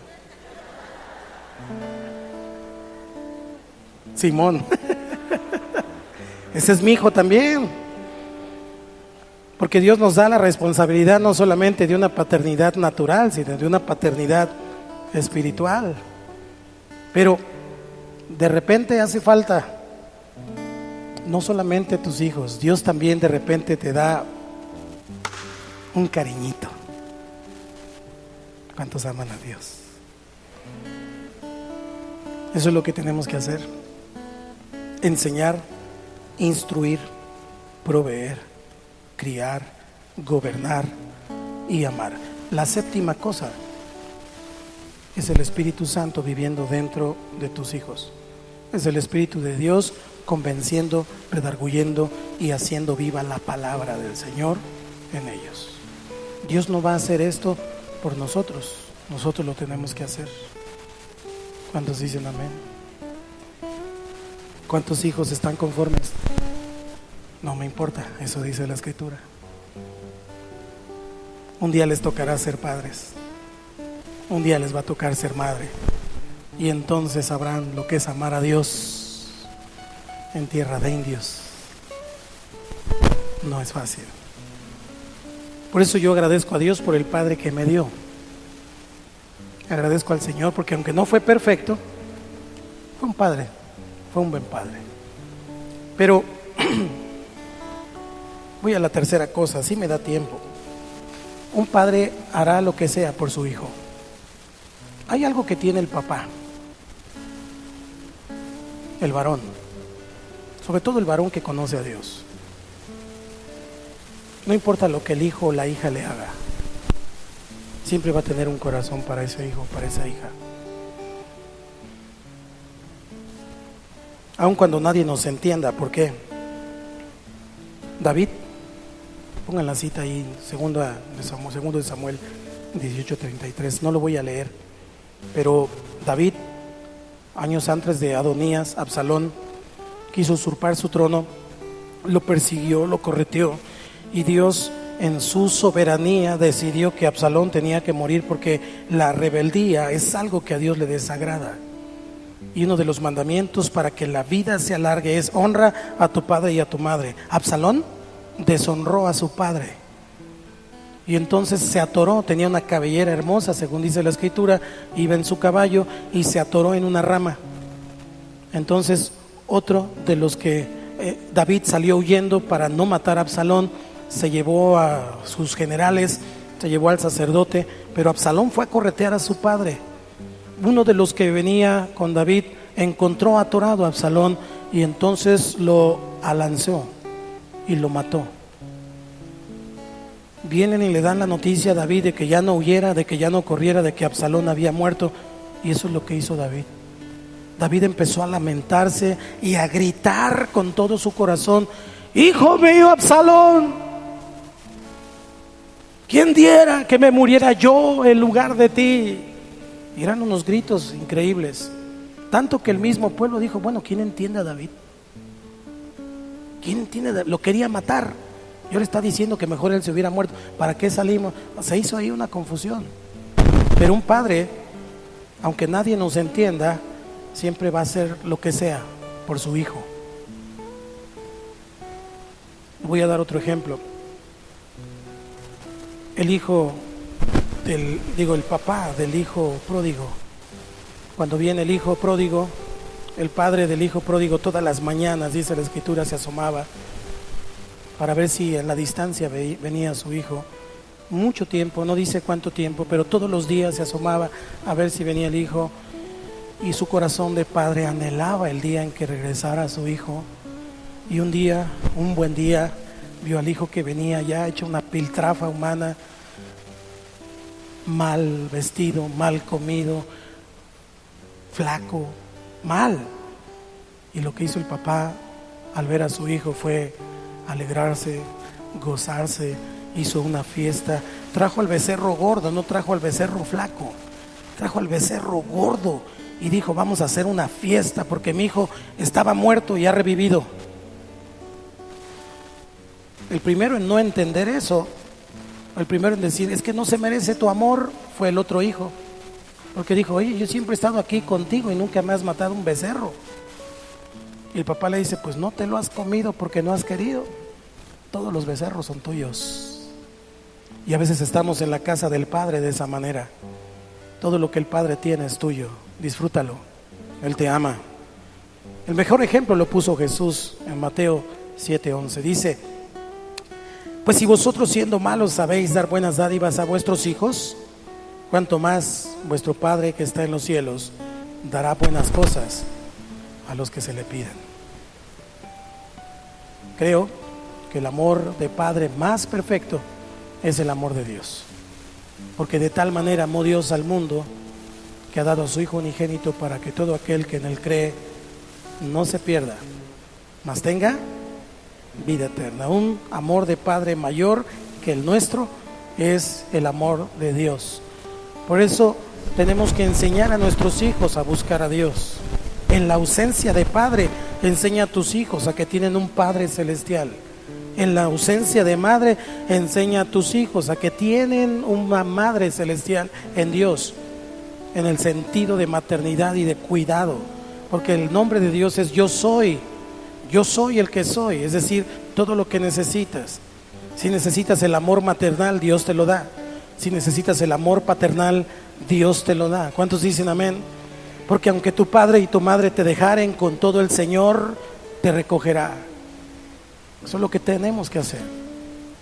Simón. Ese es mi hijo también. Porque Dios nos da la responsabilidad no solamente de una paternidad natural, sino de una paternidad espiritual. Pero de repente hace falta no solamente tus hijos, Dios también de repente te da un cariñito. ¿Cuántos aman a Dios? Eso es lo que tenemos que hacer: enseñar, instruir, proveer, criar, gobernar y amar. La séptima cosa es el Espíritu Santo viviendo dentro de tus hijos. Es el Espíritu de Dios convenciendo, redarguyendo y haciendo viva la palabra del Señor en ellos. Dios no va a hacer esto por nosotros, nosotros lo tenemos que hacer. ¿Cuántos dicen amén? ¿Cuántos hijos están conformes? No me importa, eso dice la Escritura. Un día les tocará ser padres, un día les va a tocar ser madre, y entonces sabrán lo que es amar a Dios en tierra de indios. No es fácil. Por eso yo agradezco a Dios por el padre que me dio. Agradezco al Señor porque aunque no fue perfecto, fue un padre, fue un buen padre. Pero voy a la tercera cosa, si me da tiempo. Un padre hará lo que sea por su hijo. Hay algo que tiene el papá, el varón, sobre todo el varón que conoce a Dios. No importa lo que el hijo o la hija le haga, siempre va a tener un corazón para ese hijo, para esa hija. Aun cuando nadie nos entienda. ¿Por qué? David, pongan la cita ahí, segundo de Samuel 18:33. No lo voy a leer, pero David, años antes de Adonías, Absalón quiso usurpar su trono, lo persiguió, lo correteó, y Dios en su soberanía decidió que Absalón tenía que morir, porque la rebeldía es algo que a Dios le desagrada. Y uno de los mandamientos para que la vida se alargue es: honra a tu padre y a tu madre. Absalón deshonró a su padre, y entonces se atoró. Tenía una cabellera hermosa, según dice la escritura, iba en su caballo y se atoró en una rama. Entonces otro de los que David salió huyendo para no matar a Absalón, se llevó a sus generales, se llevó al sacerdote, pero Absalón fue a corretear a su padre. Uno de los que venía con David encontró atorado a Absalón y entonces lo alanceó y lo mató. Vienen y le dan la noticia a David de que ya no huyera, de que ya no corriera, de que Absalón había muerto, y eso es lo que hizo David. David empezó a lamentarse y a gritar con todo su corazón: hijo mío Absalón, ¿quién diera que me muriera yo en lugar de ti? Y eran unos gritos increíbles, tanto que el mismo pueblo dijo: bueno, ¿quién entiende a David? ¿Quién entiende a David? Lo quería matar, y ahora está diciendo que mejor él se hubiera muerto. ¿Para qué salimos? Se hizo ahí una confusión. Pero un padre, aunque nadie nos entienda, siempre va a hacer lo que sea por su hijo. Voy a dar otro ejemplo. El papá del hijo pródigo. Cuando viene el hijo pródigo, el padre del hijo pródigo todas las mañanas, dice la escritura, se asomaba para ver si en la distancia venía su hijo. Mucho tiempo, no dice cuánto tiempo, pero todos los días se asomaba a ver si venía el hijo. Y su corazón de padre anhelaba el día en que regresara su hijo. Y un día, un buen día, vio al hijo que venía ya hecho una piltrafa humana, mal vestido, mal comido, flaco, mal. Y lo que hizo el papá al ver a su hijo fue alegrarse, gozarse, hizo una fiesta. Trajo al becerro gordo, no trajo al becerro flaco, trajo al becerro gordo. Y dijo: vamos a hacer una fiesta porque mi hijo estaba muerto y ha revivido. El primero en no entender eso, el primero en decir: es que no se merece tu amor, fue el otro hijo. Porque dijo: oye, yo siempre he estado aquí contigo y nunca me has matado un becerro. Y el papá le dice: pues no te lo has comido porque no has querido. Todos los becerros son tuyos. Y a veces estamos en la casa del Padre de esa manera. Todo lo que el Padre tiene es tuyo, disfrútalo, Él te ama. El mejor ejemplo lo puso Jesús en Mateo 7:11. Dice: pues si vosotros, siendo malos, sabéis dar buenas dádivas a vuestros hijos, cuanto más vuestro Padre que está en los cielos dará buenas cosas a los que se le pidan. Creo que el amor de Padre más perfecto es el amor de Dios, porque de tal manera amó Dios al mundo que ha dado a su Hijo unigénito, para que todo aquel que en Él cree no se pierda, mas tenga vida eterna. Un amor de Padre mayor que el nuestro es el amor de Dios. Por eso tenemos que enseñar a nuestros hijos a buscar a Dios. En la ausencia de padre, enseña a tus hijos a que tienen un Padre celestial. En la ausencia de madre, enseña a tus hijos a que tienen una madre celestial en Dios, en el sentido de maternidad y de cuidado, porque el nombre de Dios es yo soy el que soy, es decir, todo lo que necesitas. Si necesitas el amor maternal, Dios te lo da. Si necesitas el amor paternal, Dios te lo da. ¿Cuántos dicen amén? Porque aunque tu padre y tu madre te dejaren, con todo el Señor te recogerá. Eso es lo que tenemos que hacer.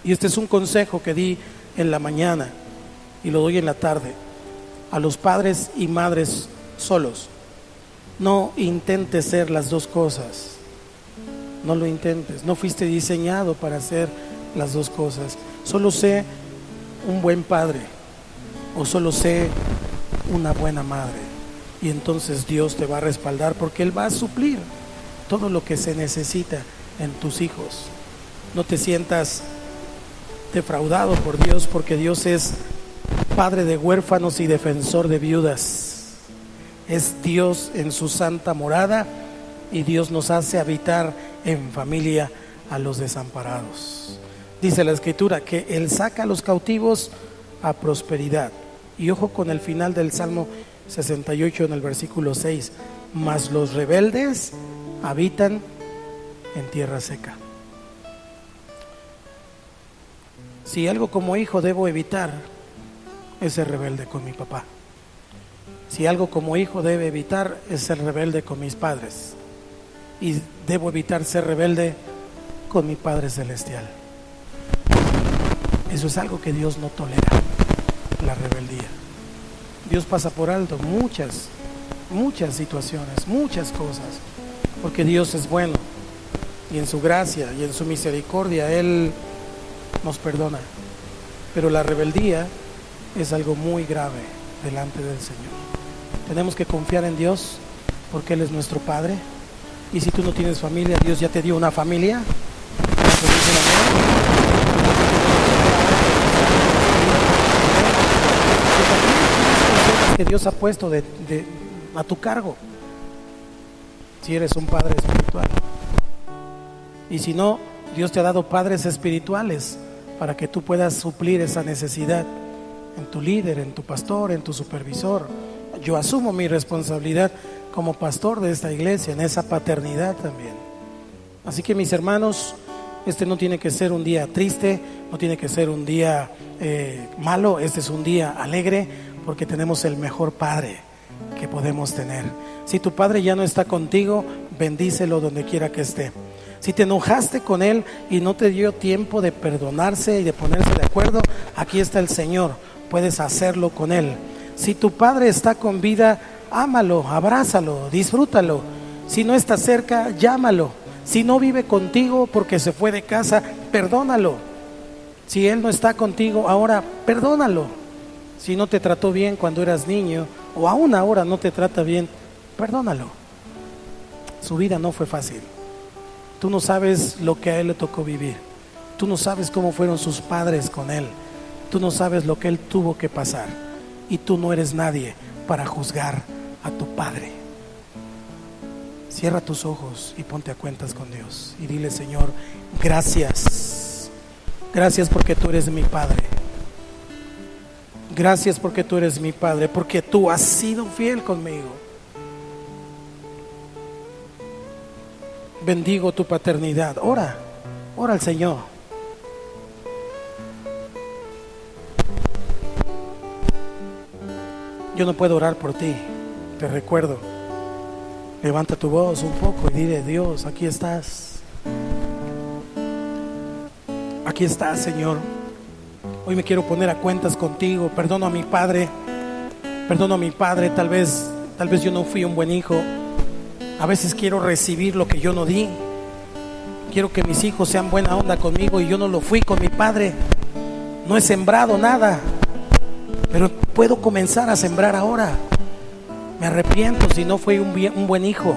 Y este es un consejo que di en la mañana y lo doy en la tarde a los padres y madres solos. No intentes ser las dos cosas. No lo intentes. No fuiste diseñado para hacer las dos cosas. Solo sé un buen padre o solo sé una buena madre, y entonces Dios te va a respaldar, porque Él va a suplir todo lo que se necesita en tus hijos. No te sientas defraudado por Dios, porque Dios es padre de huérfanos y defensor de viudas. es Dios en su santa morada, y Dios nos hace habitar en familia a los desamparados. Dice la Escritura que Él saca a los cautivos a prosperidad. Y ojo con el final del Salmo 68 en el versículo 6: mas los rebeldes habitan en tierra seca. Si algo como hijo debo evitar es ser rebelde con mi papá. Si algo como hijo debe evitar es ser rebelde con mis padres. Y debo evitar ser rebelde con mi Padre Celestial. Eso es algo que Dios no tolera, la rebeldía. Dios pasa por alto muchas situaciones, muchas cosas, porque Dios es bueno, y en su gracia y en su misericordia Él nos perdona. Pero la rebeldía es algo muy grave delante del Señor. Tenemos que confiar en Dios porque Él es nuestro Padre. Y si tú no tienes familia, Dios ya te dio una familia. Que Dios ha puesto a tu cargo, si eres un padre espiritual. Y si no, Dios te ha dado padres espirituales para que tú puedas suplir esa necesidad en tu líder, en tu pastor, en tu supervisor. Yo asumo mi responsabilidad como pastor de esta iglesia, en esa paternidad también. Así que, mis hermanos, este no tiene que ser un día triste, no tiene que ser un día malo. Este es un día alegre porque tenemos el mejor padre que podemos tener. Si tu padre ya no está contigo, bendícelo donde quiera que esté. Si te enojaste con él y no te dio tiempo de perdonarse y de ponerse de acuerdo, aquí está el Señor, puedes hacerlo con él. Si tu padre está con vida, ámalo, abrázalo, disfrútalo. Si no está cerca, llámalo. Si no vive contigo porque se fue de casa, perdónalo. Si él no está contigo ahora, perdónalo. Si no te trató bien cuando eras niño, o aún ahora no te trata bien, perdónalo. Su vida no fue fácil. Tú no sabes lo que a él le tocó vivir. Tú no sabes cómo fueron sus padres con él. Tú no sabes lo que él tuvo que pasar. Y tú no eres nadie para juzgar a tu padre. Cierra tus ojos y ponte a cuentas con Dios. Y dile: Señor, gracias. Gracias porque tú eres mi Padre. Gracias porque tú eres mi Padre. Porque tú has sido fiel conmigo. Bendigo tu paternidad. Ora al Señor. Yo no puedo orar por ti. Te recuerdo. Levanta tu voz un poco y dile: Dios, aquí estás. Aquí estás, Señor. Hoy me quiero poner a cuentas contigo. Perdono a mi padre. Perdono a mi padre. Tal vez yo no fui un buen hijo. A veces quiero recibir lo que yo no di. Quiero que mis hijos sean buena onda conmigo y yo no lo fui con mi padre. No he sembrado nada, pero puedo comenzar a sembrar ahora. Me arrepiento si no fui un buen hijo.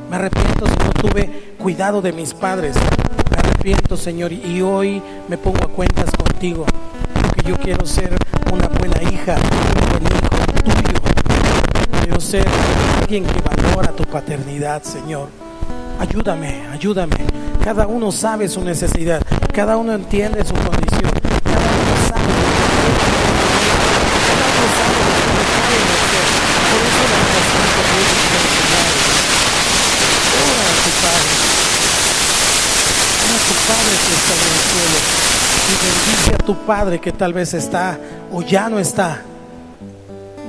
Me arrepiento si no tuve cuidado de mis padres. Me arrepiento, Señor, y hoy me pongo a cuentas contigo, porque yo quiero ser una buena hija, un buen hijo tuyo. Quiero ser alguien que valora tu paternidad, Señor. Ayúdame. Cada uno sabe su necesidad, cada uno entiende su condición, cada uno sabe lo que puede hacer. Por eso la oración que Dios ora a tu Padre. Ora a tu Padre que está en el cielo y bendice a tu Padre que tal vez está o ya no está.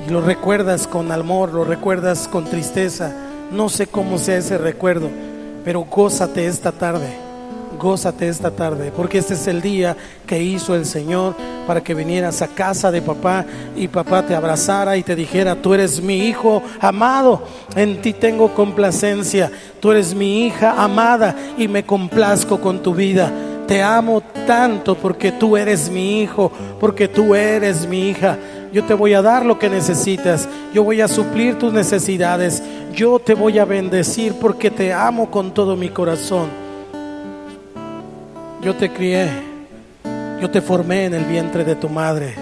Y lo recuerdas con amor, lo recuerdas con tristeza. No sé cómo sea ese recuerdo, pero gózate esta tarde, porque este es el día que hizo el Señor para que vinieras a casa de papá y papá te abrazara y te dijera: tú eres mi hijo amado, en ti tengo complacencia, tú eres mi hija amada y me complazco con tu vida. Te amo tanto porque tú eres mi hijo, porque tú eres mi hija. Yo te voy a dar lo que necesitas. Yo voy a suplir tus necesidades. Yo te voy a bendecir porque te amo con todo mi corazón. Yo te crié. Yo te formé en el vientre de tu madre.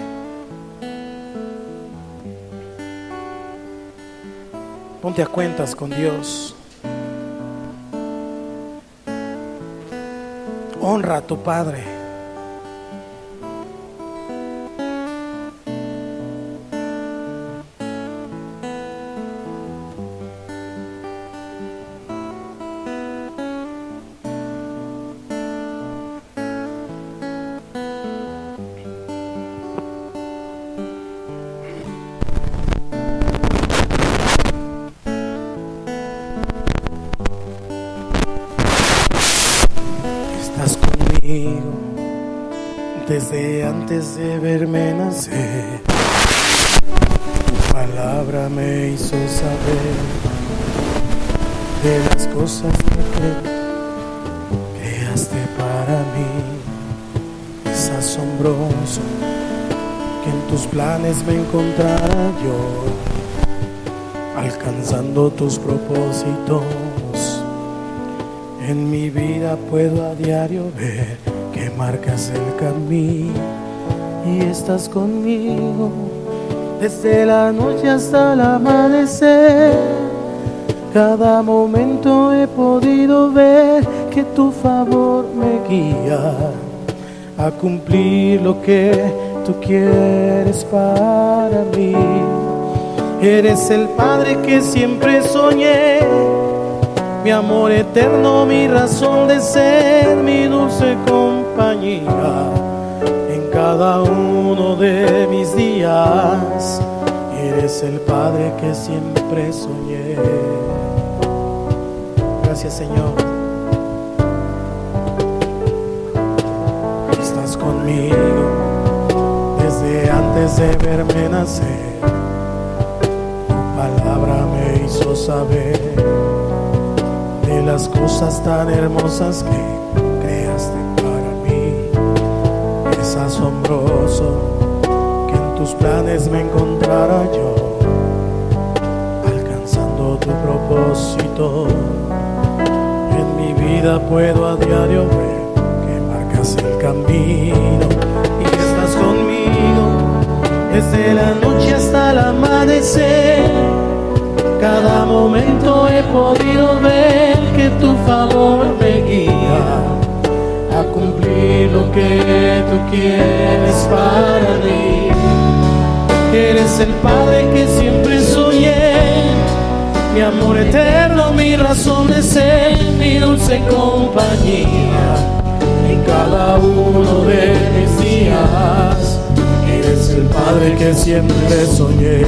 Ponte a cuentas con Dios. Honra a tu Padre. Estás conmigo desde antes de verme nacer. Tu palabra me hizo saber de las cosas que creaste para mí. Es asombroso que en tus planes me encontrara yo, alcanzando tus propósitos. En mi vida puedo a diario ver que marcas el camino y estás conmigo desde la noche hasta el amanecer. Cada momento he podido ver que tu favor me guía a cumplir lo que tú quieres para mí. Eres el Padre que siempre soñé, mi amor eterno, mi razón de ser, mi dulce compañía en cada uno de mis días. Eres el Padre que siempre soñé. Gracias, Señor. Estás conmigo desde antes de verme nacer. Tu palabra me hizo saber de las cosas tan hermosas que creaste para mí. Es asombroso que en tus planes me encontrara yo, alcanzando tu propósito. En mi vida puedo a diario ver que marcas el camino y estás conmigo desde la noche hasta el amanecer. Cada momento he podido ver que tu favor me guía a cumplir lo que tú quieres para mí. Eres el Padre que siempre soñé, mi amor eterno, mi razón de ser, mi dulce compañía en cada uno de mis días. Eres el Padre que siempre soñé.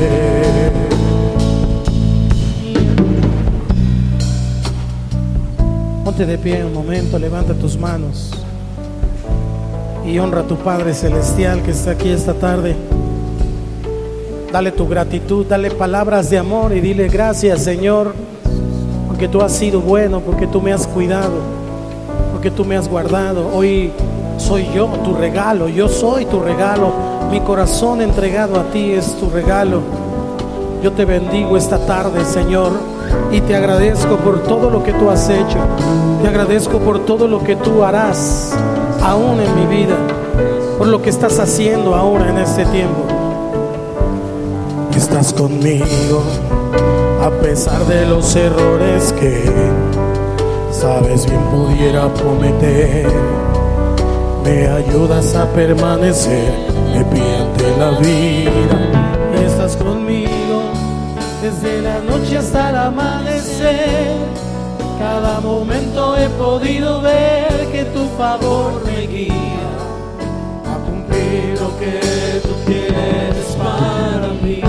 Ponte de pie un momento, levanta tus manos y honra a tu Padre Celestial que está aquí esta tarde. Dale tu gratitud, dale palabras de amor y dile gracias, Señor, porque tú has sido bueno, porque tú me has cuidado, porque tú me has guardado. Hoy soy yo tu regalo, yo soy tu regalo, mi corazón entregado a ti es tu regalo. Yo te bendigo esta tarde, Señor, y te agradezco por todo lo que tú has hecho. Te agradezco por todo lo que tú harás aún en mi vida, por lo que estás haciendo ahora en este tiempo. Estás conmigo a pesar de los errores que sabes bien pudiera cometer. Me ayudas a permanecer de pie ante la vida. Y estás conmigo desde la noche hasta el amanecer. Cada momento he podido ver que tu favor me guía a cumplir lo que tú quieres para mí.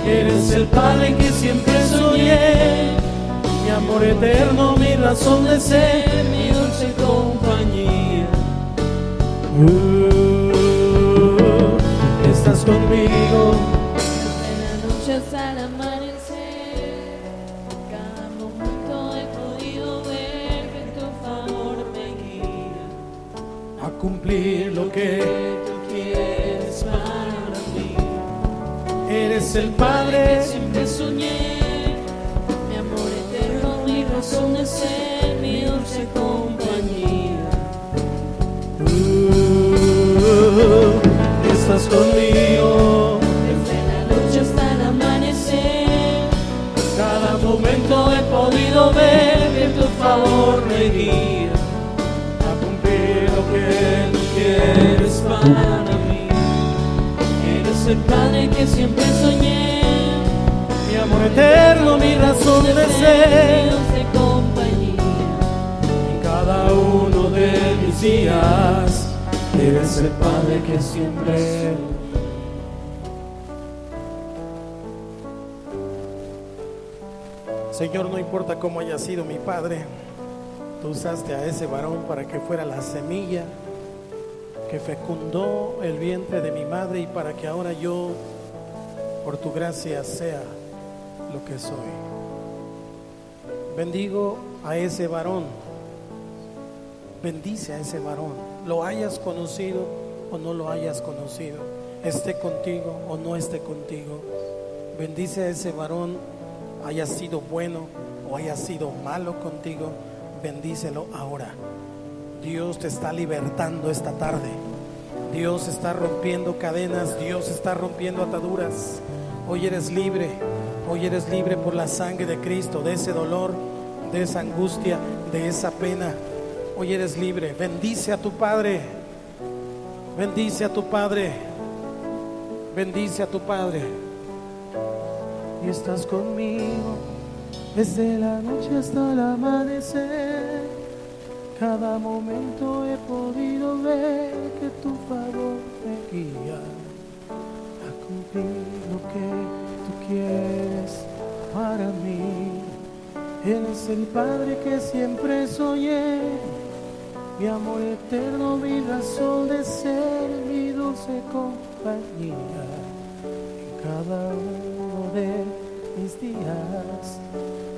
Eres el Padre que siempre soñé, mi amor eterno, mi razón de ser, mi dulce compañía. Estás conmigo en la noche hasta el amanecer. Cada momento he podido ver que tu favor me guía a cumplir lo que tú quieres para mí. eres el Padre que siempre soñé, mi amor eterno, mi razón de ser, mi dulce compañía. Estás conmigo desde la noche hasta el amanecer. guía a cumplir lo que tú quieres para mí. Eres el Padre que siempre soñé, Mi amor eterno, mi razón de ser. Dios de compañía. En cada uno de mis días, eres el Padre que siempre. Señor, no importa cómo haya sido mi padre, tú usaste a ese varón para que fuera la semilla que fecundó el vientre de mi madre y para que ahora yo, por tu gracia, sea lo que soy. Bendigo a ese varón, bendice a ese varón, lo hayas conocido o no lo hayas conocido, esté contigo o no esté contigo. Bendice a ese varón, haya sido bueno o haya sido malo contigo, bendícelo ahora. Dios te está libertando esta tarde. Dios está rompiendo cadenas, Dios está rompiendo ataduras. Hoy eres libre, hoy eres libre por la sangre de Cristo, de ese dolor, de esa angustia, de esa pena. Hoy eres libre. Bendice a tu Padre, bendice a tu Padre, bendice a tu Padre. Y estás conmigo desde la noche hasta el amanecer. Cada momento he podido ver que tu favor me guía a cumplir lo que tú quieres para mí. Eres el Padre que siempre soñé, mi amor eterno, mi razón de ser, mi dulce compañía. En cada uno de mis días,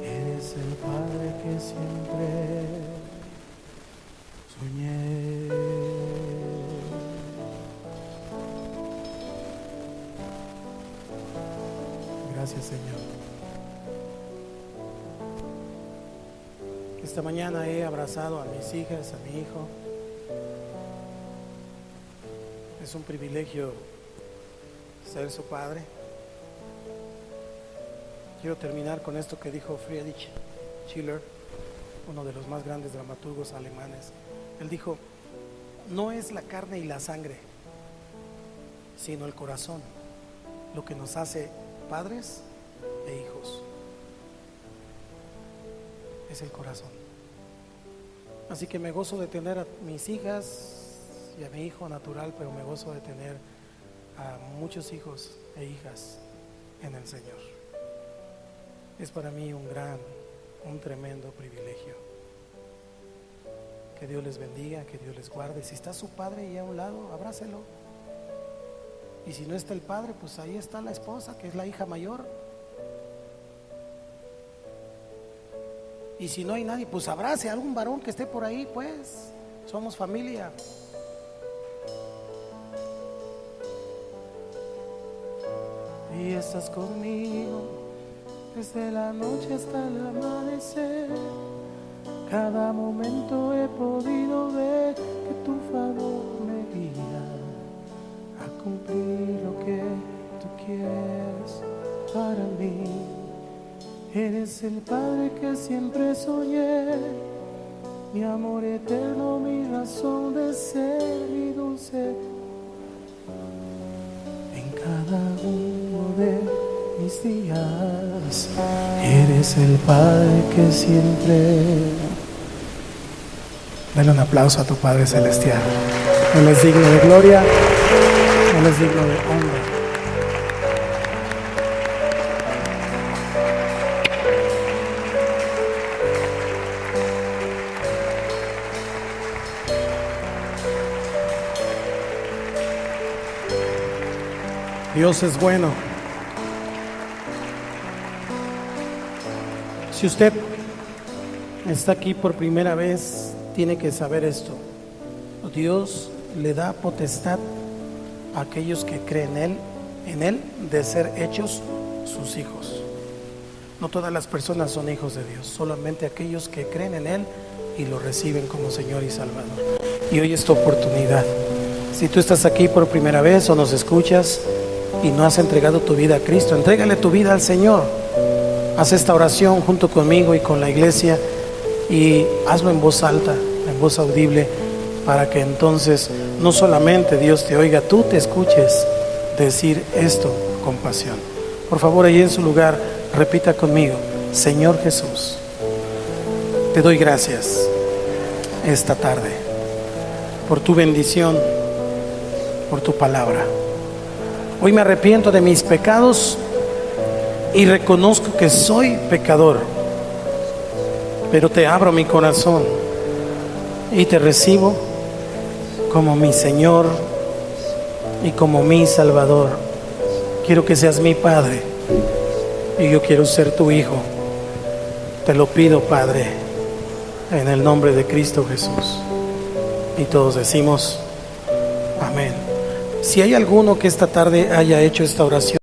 eres el Padre que siempre soñé. Gracias, Señor. Esta mañana he abrazado a mis hijas, a mi hijo. Es un privilegio ser su padre. Quiero terminar con esto que dijo Friedrich Schiller, uno de los más grandes dramaturgos alemanes. Él dijo: no es la carne y la sangre, sino el corazón lo que nos hace padres e hijos. Es el corazón. Así que me gozo de tener a mis hijas y a mi hijo natural, pero me gozo de tener a muchos hijos e hijas en el Señor. Es para mí un tremendo privilegio. Que Dios les bendiga, que Dios les guarde. Si está su padre ahí a un lado, abrácelo. Y si no está el padre, pues ahí está la esposa, que es la hija mayor. Y si no hay nadie, pues abrace a algún varón que esté por ahí, pues somos familia. Y estás conmigo desde la noche hasta el amanecer. Cada momento he podido ver que tu favor me guía a cumplir lo que tú quieres para mí. Eres el Padre que siempre soñé, mi amor eterno, mi razón de ser, mi dulce. En cada uno de mis días, eres el Padre que siempre. Dale un aplauso a tu Padre Celestial. Él es digno de gloria, Él es digno de honra. Dios es bueno. Si usted está aquí por primera vez, tiene que saber esto. Dios le da potestad a aquellos que creen en Él, de ser hechos sus hijos. No todas las personas son hijos de Dios, solamente aquellos que creen en Él y lo reciben como Señor y Salvador. Y hoy es tu oportunidad. Si tú estás aquí por primera vez o nos escuchas y no has entregado tu vida a Cristo, entrégale tu vida al Señor. Haz esta oración junto conmigo y con la iglesia y hazlo en voz alta, en voz audible, para que entonces no solamente Dios te oiga, tú te escuches decir esto con pasión. Por favor, ahí en su lugar, repita conmigo: Señor Jesús, te doy gracias esta tarde por tu bendición, por tu palabra. Hoy me arrepiento de mis pecados y reconozco que soy pecador, pero te abro mi corazón y te recibo como mi Señor y como mi Salvador. Quiero que seas mi Padre y yo quiero ser tu Hijo. Te lo pido, Padre, en el nombre de Cristo Jesús. Y todos decimos amén. Si hay alguno que esta tarde haya hecho esta oración,